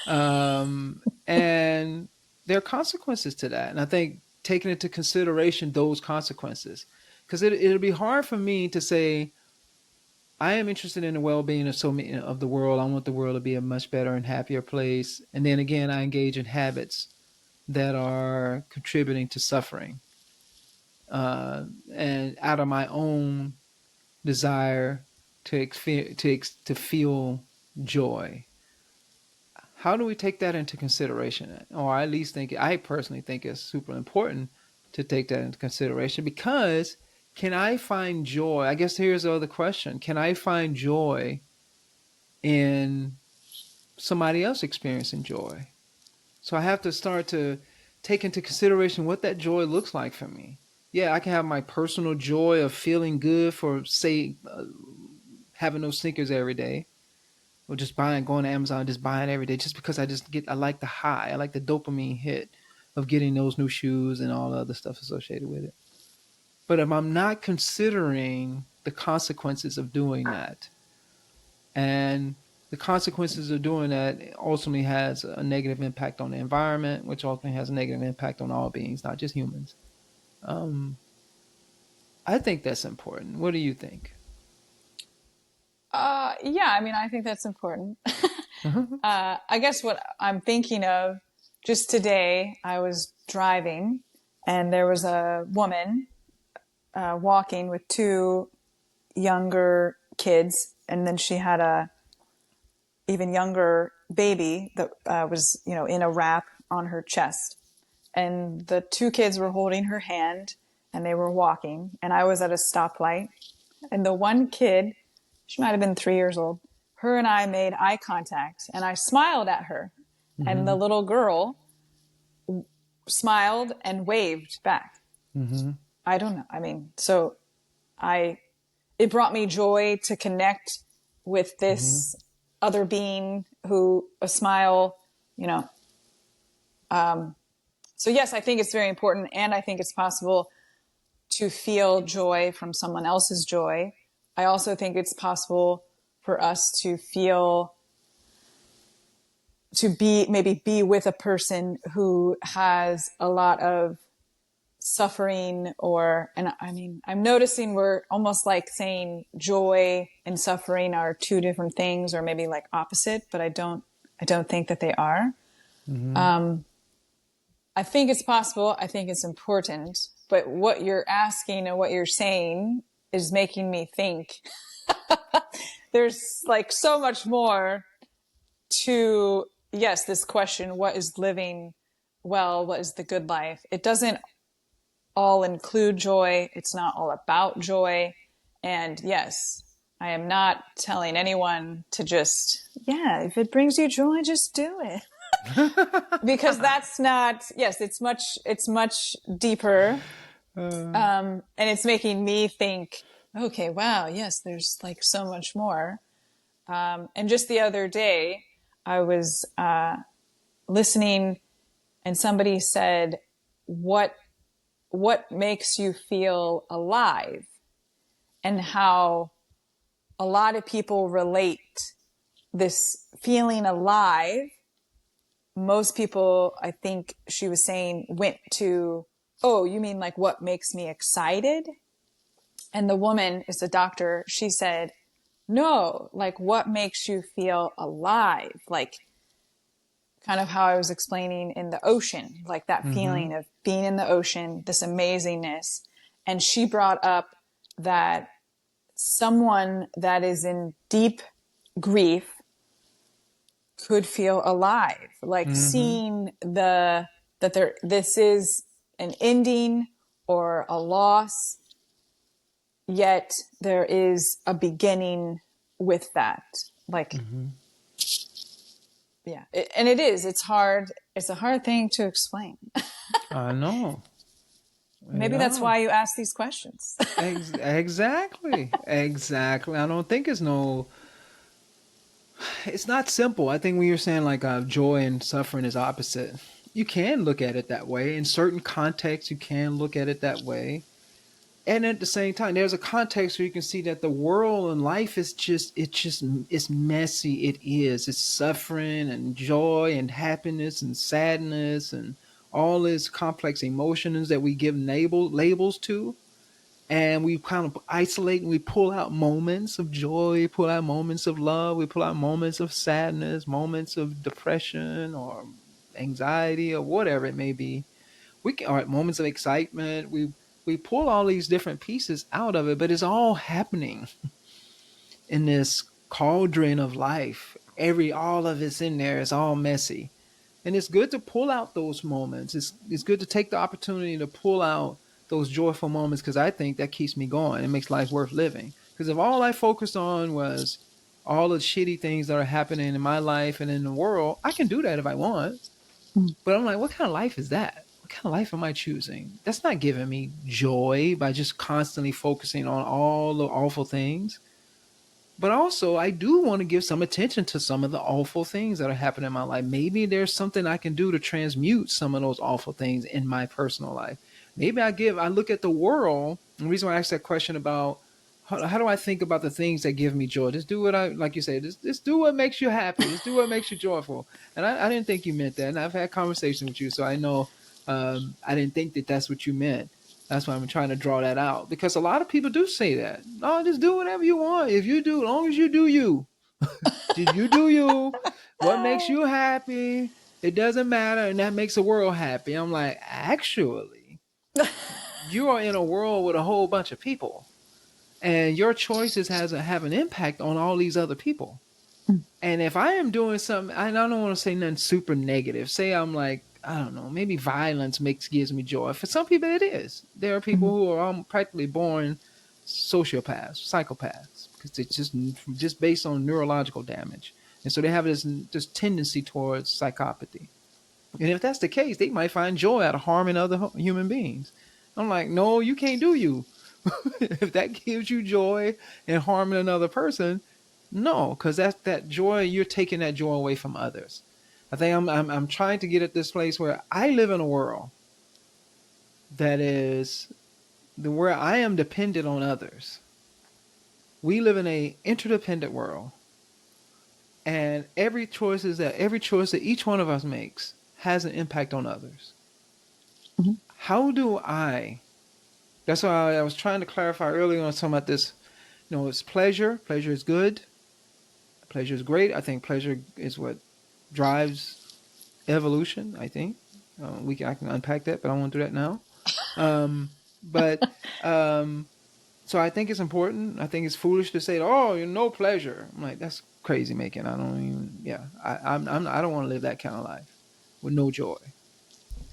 and there are consequences to that, and I think taking into consideration those consequences, because it'll be hard for me to say I am interested in the well-being of so many of the world. I want the world to be a much better and happier place, and then again, I engage in habits that are contributing to suffering, and out of my own desire to feel joy. How do we take that into consideration? Or I at least I personally think it's super important to take that into consideration, because can I find joy? I guess here's the other question. Can I find joy in somebody else experiencing joy? So I have to start to take into consideration what that joy looks like for me. Yeah, I can have my personal joy of feeling good for, say, having those sneakers every day, or just going to Amazon, just buying every day, just because I like the high, I like the dopamine hit of getting those new shoes and all the other stuff associated with it. But if I'm not considering the consequences of doing that, and the consequences of doing that ultimately has a negative impact on the environment, which ultimately has a negative impact on all beings, not just humans. Um, I think that's important. What do you think? Yeah, I mean, I think that's important. I guess what I'm thinking of, just today, I was driving and there was a woman walking with two younger kids, and then she had a even younger baby that was, in a wrap on her chest. And the two kids were holding her hand and they were walking. And I was at a stoplight. And the one kid, she might have been 3 years old, her and I made eye contact and I smiled at her. And Mm-hmm. the little girl smiled and waved back. Mm-hmm. I don't know. I mean, so it brought me joy to connect with Mm-hmm. this other being who a smile, you know. So yes, I think it's very important. And I think it's possible to feel joy from someone else's joy. I also think it's possible for us to feel, maybe be with a person who has a lot of suffering, and I mean, I'm noticing we're almost like saying joy and suffering are two different things, or maybe like opposite, but I don't think that they are. Mm-hmm. I think it's possible. I think it's important, but what you're asking and what you're saying is making me think there's like so much more to, yes, this question, what is living well? What is the good life? It doesn't all include joy. It's not all about joy. And yes, I am not telling anyone to just, yeah, if it brings you joy, just do it. Because that's not, yes, it's much deeper. And it's making me think, okay, wow, yes, there's like so much more. And just the other day, I was listening and somebody said, what makes you feel alive, and how a lot of people relate this feeling alive. Most people, I think she was saying, went to, oh, you mean like what makes me excited? And the woman is a doctor. She said, no, like what makes you feel alive? Like kind of how I was explaining in the ocean, like that Mm-hmm. feeling of being in the ocean, this amazingness. And she brought up that someone that is in deep grief could feel alive, like Mm-hmm. seeing this is an ending or a loss, yet there is a beginning with that. Like, Mm-hmm. yeah, and it's hard. It's a hard thing to explain. I know. I Maybe that's know. why you ask these questions. Exactly. Exactly. I don't think it's not simple. I think when you're saying like joy and suffering is opposite, you can look at it that way. In certain contexts, you can look at it that way. And at the same time, there's a context where you can see that the world and life is it's messy. It's suffering and joy and happiness and sadness and all these complex emotions that we give labels to. And we kind of isolate and we pull out moments of joy, we pull out moments of love, we pull out moments of sadness, moments of depression or anxiety or whatever it may be. We can, or moments of excitement. We pull all these different pieces out of it, but it's all happening in this cauldron of life. All of it's in there. It's all messy, and it's good to pull out those moments. It's good to take the opportunity to pull out those joyful moments because I think that keeps me going. It makes life worth living. Because if all I focused on was all the shitty things that are happening in my life and in the world, I can do that if I want. But I'm like, what kind of life is that? What kind of life am I choosing? That's not giving me joy by just constantly focusing on all the awful things. But also, I do want to give some attention to some of the awful things that are happening in my life. Maybe there's something I can do to transmute some of those awful things in my personal life. Maybe I look at the world. And the reason why I asked that question about how do I think about the things that give me joy? Just do what like you say, just do what makes you happy. Just do what makes you joyful. And I didn't think you meant that. And I've had conversations with you, so I know I didn't think that that's what you meant. That's why I'm trying to draw that out because a lot of people do say that. No, just do whatever you want. If you do, as long as you do you, you do you. What makes you happy? It doesn't matter, and that makes the world happy. I'm like, actually, you are in a world with a whole bunch of people, and your choices have an impact on all these other people. And if I am doing something, I don't want to say nothing super negative. Say I'm like, I don't know, maybe violence gives me joy. For some people, it is. There are people who are practically born sociopaths, psychopaths, because it's just based on neurological damage, and so they have this tendency towards psychopathy. And if that's the case, they might find joy out of harming other human beings. I'm like, no, you can't do you. If that gives you joy in harming another person, no, because that's that joy. You're taking that joy away from others. I think I'm trying to get at this place where I live in a world that is where I am dependent on others. We live in a interdependent world, and every choice that each one of us makes has an impact on others. Mhm. How do I? That's why I was trying to clarify earlier on some about this. It's pleasure. Pleasure is good. Pleasure is great. I think pleasure is what drives evolution. I think I can unpack that, but I won't do that now. But so I think it's important. I think it's foolish to say, "Oh, you no pleasure." I'm like, that's crazy making. I don't even. Yeah, I don't want to live that kind of life with no joy.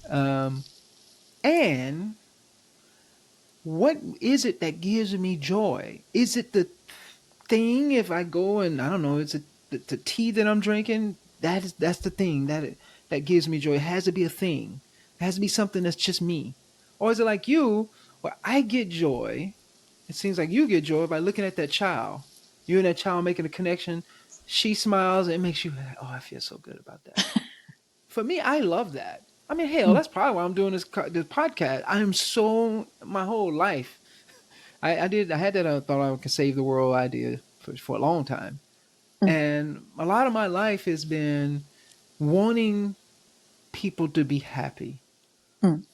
Um, and what is it that gives me joy? Is it the thing? If I go and I don't know, is it the tea that I'm drinking? That's the thing that gives me joy. It has to be a thing. It has to be something that's just me. Or is it like you, where I get joy? It seems like you get joy by looking at that child. You and that child making a connection. She smiles and it makes you, oh, I feel so good about that. For me, I love that. I mean, hell, that's probably why I'm doing this podcast. I am so my whole life. I had that thought I could save the world idea for a long time, and a lot of my life has been wanting people to be happy, Mm.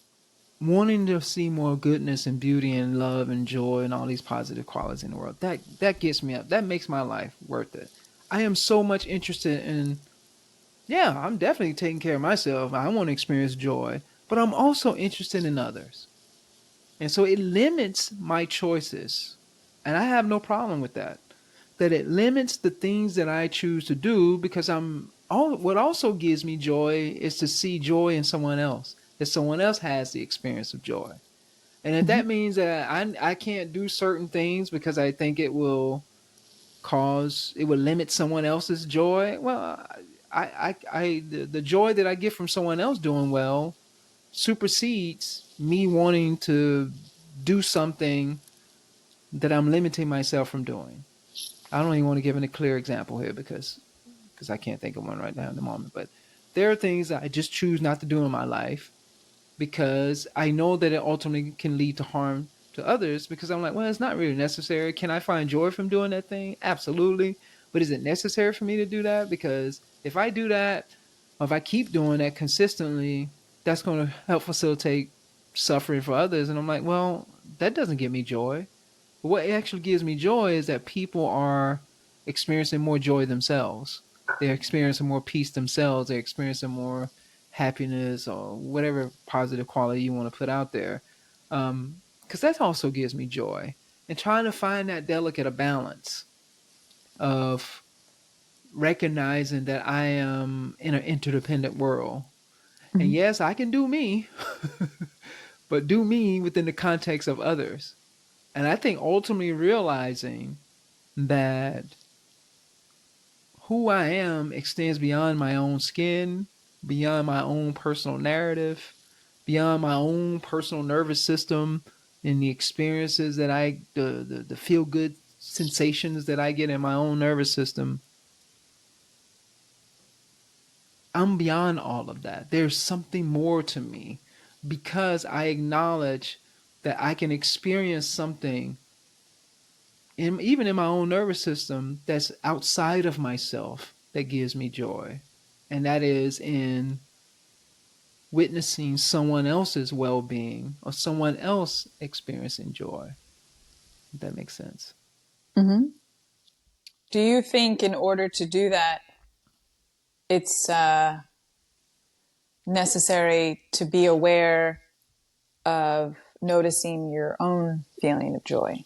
wanting to see more goodness and beauty and love and joy and all these positive qualities in the world. That gets me up. That makes my life worth it. I am so much interested in. Yeah, I'm definitely taking care of myself. I want to experience joy, but I'm also interested in others. And so it limits my choices And I have no problem with that. That it limits the things that I choose to do, because what also gives me joy is to see joy in someone else. That someone else has the experience of joy. And if Mm-hmm. that means that I can't do certain things because I think it will limit someone else's joy, well, the joy that I get from someone else doing well supersedes me wanting to do something that I'm limiting myself from doing. I don't even want to give a clear example here because I can't think of one right now in the moment. But there are things that I just choose not to do in my life because I know that it ultimately can lead to harm to others, because I'm like, well, it's not really necessary. Can I find joy from doing that thing? Absolutely. But is it necessary for me to do that? Because if I do that, or if I keep doing that consistently, that's going to help facilitate suffering for others. And I'm like, well, that doesn't give me joy. But what actually gives me joy is that people are experiencing more joy themselves. They're experiencing more peace themselves. They're experiencing more happiness, or whatever positive quality you want to put out there. Because that also gives me joy. And trying to find that delicate balance of recognizing that I am in an interdependent world. And Mm-hmm. yes, I can do me, but do me within the context of others. And I think ultimately realizing that who I am extends beyond my own skin, beyond my own personal narrative, beyond my own personal nervous system, and the experiences that the feel good sensations that I get in my own nervous system. I'm beyond all of that. There's something more to me, because I acknowledge that I can experience something even in my own nervous system that's outside of myself that gives me joy. And that is in witnessing someone else's well being or someone else experiencing joy. If that makes sense. Mm-hmm. Do you think in order to do that, it's necessary to be aware of noticing your own feeling of joy?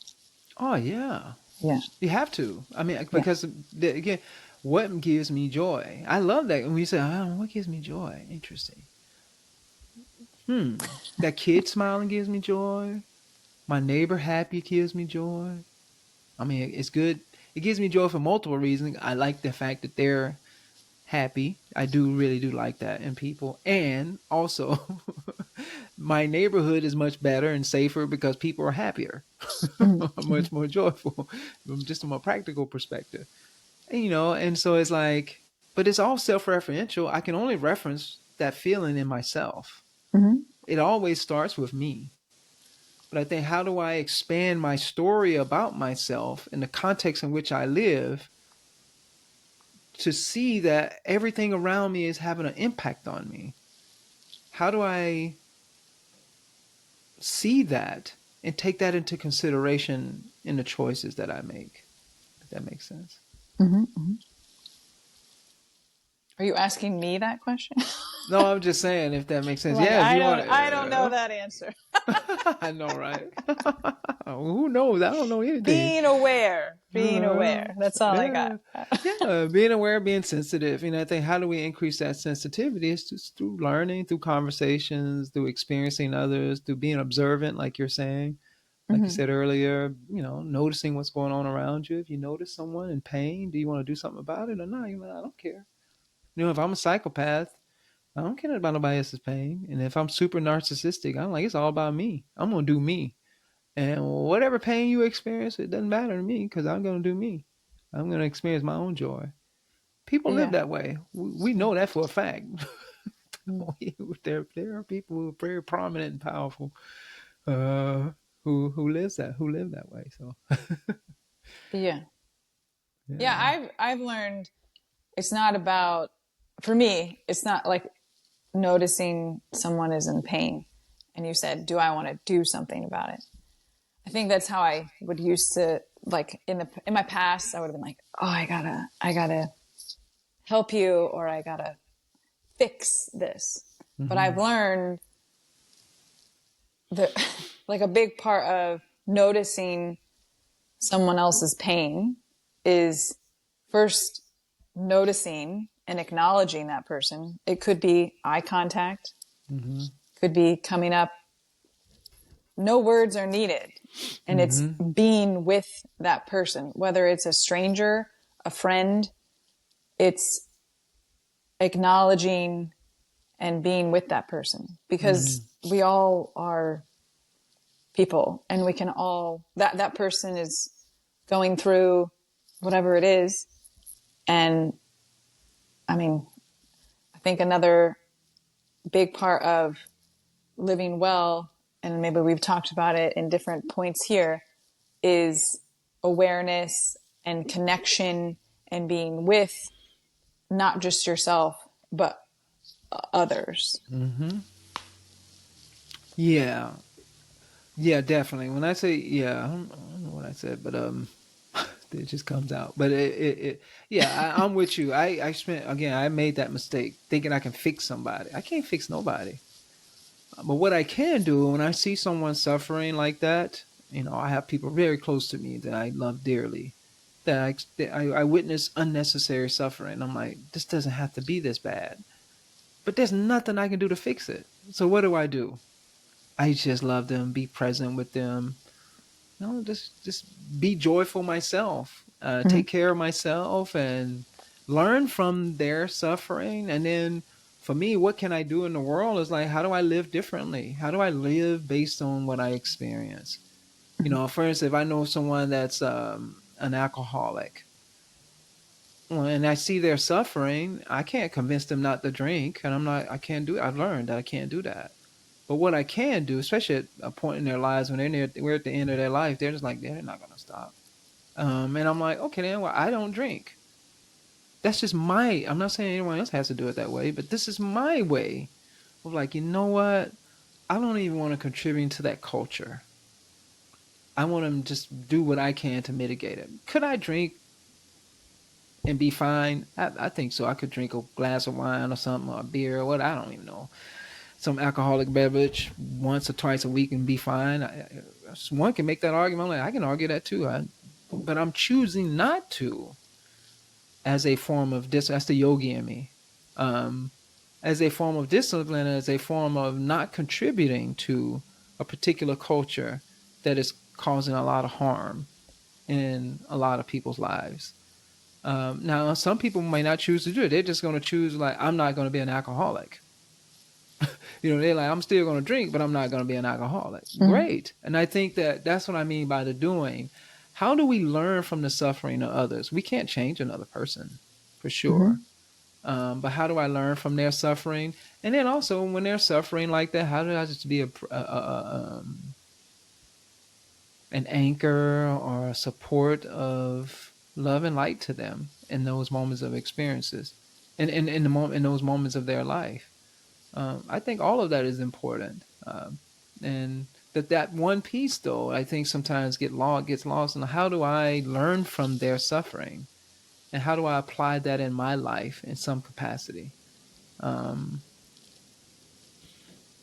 Oh, yeah. Yeah. You have to. I mean, Yeah. because again, what gives me joy? I love that. When you say, oh, what gives me joy? Interesting. That kid smiling gives me joy. My neighbor happy gives me joy. I mean, it's good. It gives me joy for multiple reasons. I like the fact that they're happy. I really do like that in people. And also, my neighborhood is much better and safer because people are happier, Mm-hmm. much more joyful, from just from a practical perspective. And, and so it's like, but it's all self-referential. I can only reference that feeling in myself. Mm-hmm. It always starts with me. But I think, how do I expand my story about myself in the context in which I live to see that everything around me is having an impact on me? How do I see that and take that into consideration in the choices that I make? If that makes sense. Mm-hmm. Are you asking me that question? No, I'm just saying, if that makes sense. Like, Yeah, if you want I don't know to. that answer. I know, right? Who knows? I don't know anything. Being aware. That's all I got. Yeah, yeah. Being aware, being sensitive. I think, how do we increase that sensitivity? It's just through learning, through conversations, through experiencing others, through being observant, like you're saying. Like you Mm-hmm. said earlier, noticing what's going on around you. If you notice someone in pain, do you want to do something about it or not? You're like, I don't care. If I'm a psychopath, I don't care about nobody else's pain. And if I'm super narcissistic, I'm like, it's all about me. I'm gonna do me. And whatever pain you experience, it doesn't matter to me, because I'm gonna do me. I'm gonna experience my own joy. People live Yeah. that way. We know that for a fact. There are people who are very prominent and powerful, uh, who live that way. So Yeah. Yeah. yeah. I've learned it's not about, for me, it's not like noticing someone is in pain. And you said, do I want to do something about it? I think that's how I would used to, like in my past, I would have been like, oh, I gotta help you, or I gotta fix this. But I've Hmm. learned that like a big part of noticing someone else's pain is first noticing and acknowledging that person. It could be eye contact, could be coming up. No words are needed. And it's being with that person, whether it's a stranger, a friend, it's acknowledging and being with that person, because we all are people, and we can all, that person is going through whatever it is. And I mean, I think another big part of living well, and maybe we've talked about it in different points here, is awareness and connection and being with not just yourself, but others. Yeah. Yeah, definitely. When I say, yeah, I don't know what I said, but it just comes out. But yeah, I'm with you. I made that mistake thinking I can fix somebody. I can't fix nobody. But what I can do when I see someone suffering like that, I have people very close to me that I love dearly, that I witness unnecessary suffering. I'm like, this doesn't have to be this bad. But there's nothing I can do to fix it. So what do? I just love them, be present with them. Just be joyful myself. Take care of myself and learn from their suffering. And then for me, what can I do in the world is like, how do I live differently? How do I live based on what I experience? For instance, if I know someone that's an alcoholic, and I see they're suffering, I can't convince them not to drink. And I can't do it. I've learned that I can't do that. But what I can do, especially at a point in their lives when we're at the end of their life, they're just like, they're not going to stop. And I'm like, okay, then, well, I don't drink. That's just I'm not saying anyone else has to do it that way, but this is my way of like, you know what? I don't even want to contribute to that culture. I want to just do what I can to mitigate it. Could I drink and be fine? I think so. I could drink a glass of wine or something, or a beer or what. I don't even know. Some alcoholic beverage once or twice a week and be fine. One can make that argument. I can argue that too. But I'm choosing not to, as a form of that's the yogi in me, as a form of discipline, as a form of not contributing to a particular culture that is causing a lot of harm in a lot of people's lives. Now, some people might not choose to do it. They're just going to choose, like, I'm not going to be an alcoholic. They're like, I'm still going to drink, but I'm not going to be an alcoholic. Great. And I think that's what I mean by the doing. How do we learn from the suffering of others? We can't change another person, for sure. But how do I learn from their suffering? And then also, when they're suffering like that, how do I just be an anchor or a support of love and light to them in those moments of experiences, and in those moments of their life? I think all of that is important, and that one piece, though, I think sometimes gets lost. And how do I learn from their suffering, and how do I apply that in my life in some capacity?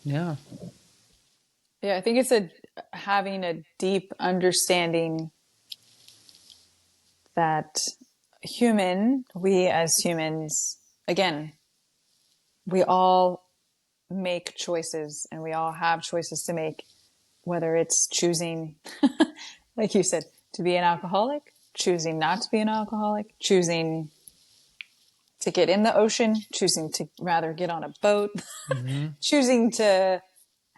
Yeah. Yeah, I think it's having a deep understanding that we as humans, again, we all make choices, and we all have choices to make, whether it's choosing, like you said, to be an alcoholic, choosing not to be an alcoholic, choosing to get in the ocean, choosing to rather get on a boat, choosing to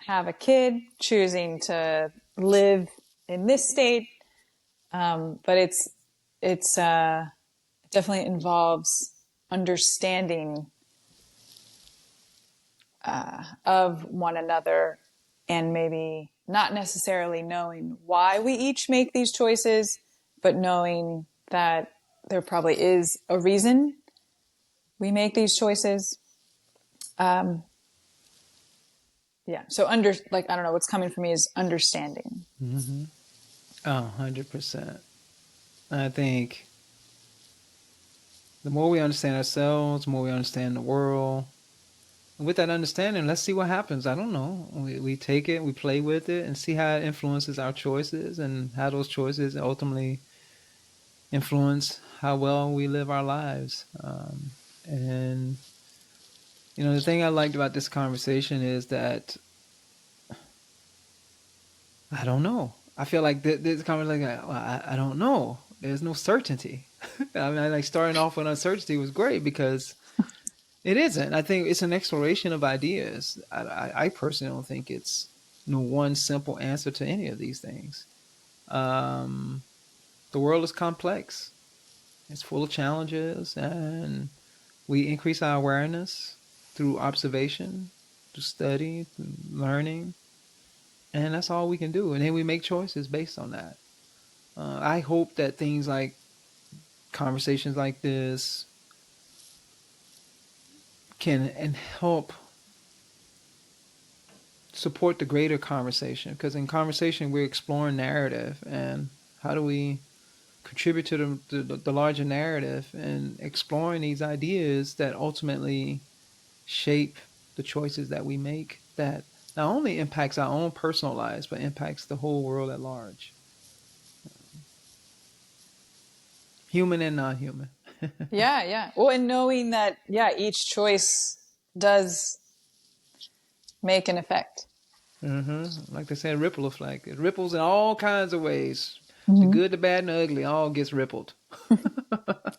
have a kid, choosing to live in this state. But it's definitely involves understanding of one another, and maybe not necessarily knowing why we each make these choices, but knowing that there probably is a reason we make these choices. Yeah. So I don't know, what's coming for me is understanding. Oh, 100%. I think the more we understand ourselves, the more we understand the world, with that understanding, let's see what happens. I don't know. We take it, we play with it, and see how it influences our choices, and how those choices ultimately influence how well we live our lives. And the thing I liked about this conversation is that I don't know. I feel like this conversation, well, I don't know. There's no certainty. I mean, like starting off with uncertainty was great because it isn't. I think it's an exploration of ideas. I personally don't think it's one simple answer to any of these things. The world is complex. It's full of challenges, and we increase our awareness through observation, through study, through learning, and that's all we can do. And then we make choices based on that. I hope that things like conversations like this can and help support the greater conversation, because in conversation we're exploring narrative and how do we contribute to the larger narrative and exploring these ideas that ultimately shape the choices that we make, that not only impacts our own personal lives but impacts the whole world at large, human and non-human. Yeah. Well, and knowing that, each choice does make an effect. Like they said, ripple effect. It ripples in all kinds of ways. The Mm-hmm. good, the bad, and the ugly all gets rippled.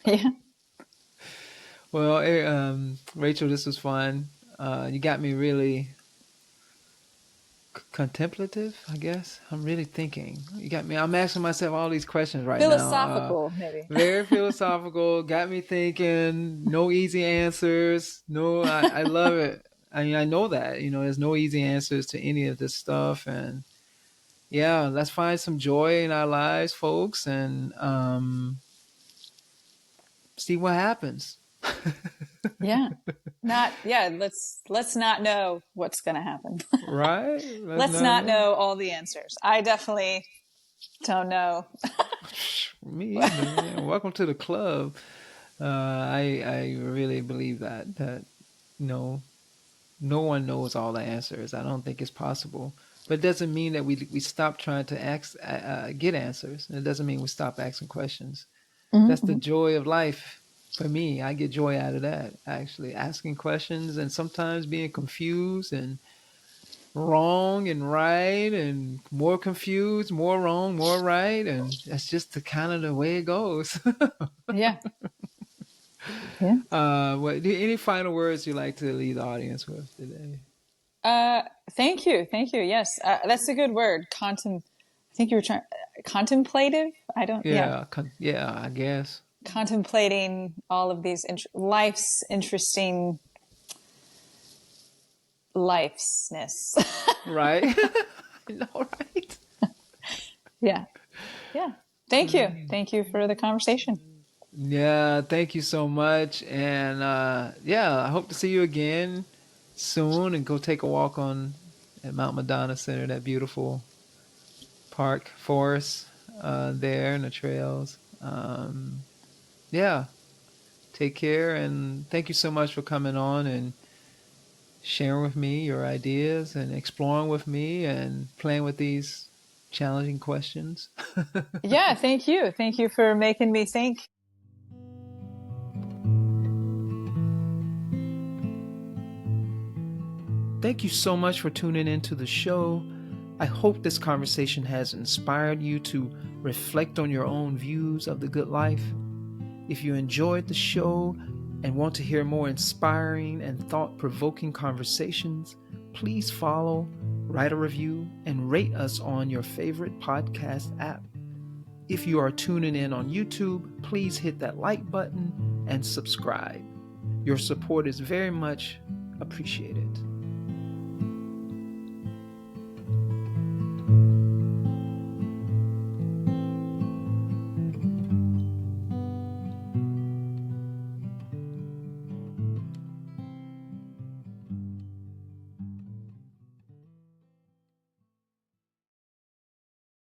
Yeah. Well, Rachel, this was fun. You got me really contemplative, I guess. I'm really thinking. You got me. I'm asking myself all these questions right now. Philosophical, maybe. Very philosophical. Got me thinking. No easy answers. No, I love it. I mean, I know that, there's no easy answers to any of this stuff. And yeah, let's find some joy in our lives, folks, and see what happens. Yeah. Let's not know what's going to happen. Right? Let's not know all the answers. I definitely don't know. Me either. Yeah. Welcome to the club. I really believe that no one knows all the answers. I don't think it's possible. But it doesn't mean that we stop trying to get answers. It doesn't mean we stop asking questions. That's the Mm-hmm. joy of life. For me, I get joy out of that, actually asking questions and sometimes being confused and wrong and right and more confused, more wrong, more right, and that's just the kind of the way it goes. Yeah. Yeah. Any final words you like to leave the audience with today? Thank you. Thank you. Yes. That's a good word. I think you were trying contemplative. I don't, yeah. Yeah, I guess. Contemplating all of these life's interesting lifesness. Right. I know, right? Yeah. Yeah. Thank you. Thank you for the conversation. Yeah, thank you so much. And yeah, I hope to see you again soon and go take a walk at Mount Madonna Center, that beautiful park forest there and the trails. Yeah, take care, and thank you so much for coming on and sharing with me your ideas and exploring with me and playing with these challenging questions. Yeah. Thank you. Thank you for making me think. Thank you so much for tuning into the show. I hope this conversation has inspired you to reflect on your own views of the good life. If you enjoyed the show and want to hear more inspiring and thought-provoking conversations, please follow, write a review, and rate us on your favorite podcast app. If you are tuning in on YouTube, please hit that like button and subscribe. Your support is very much appreciated.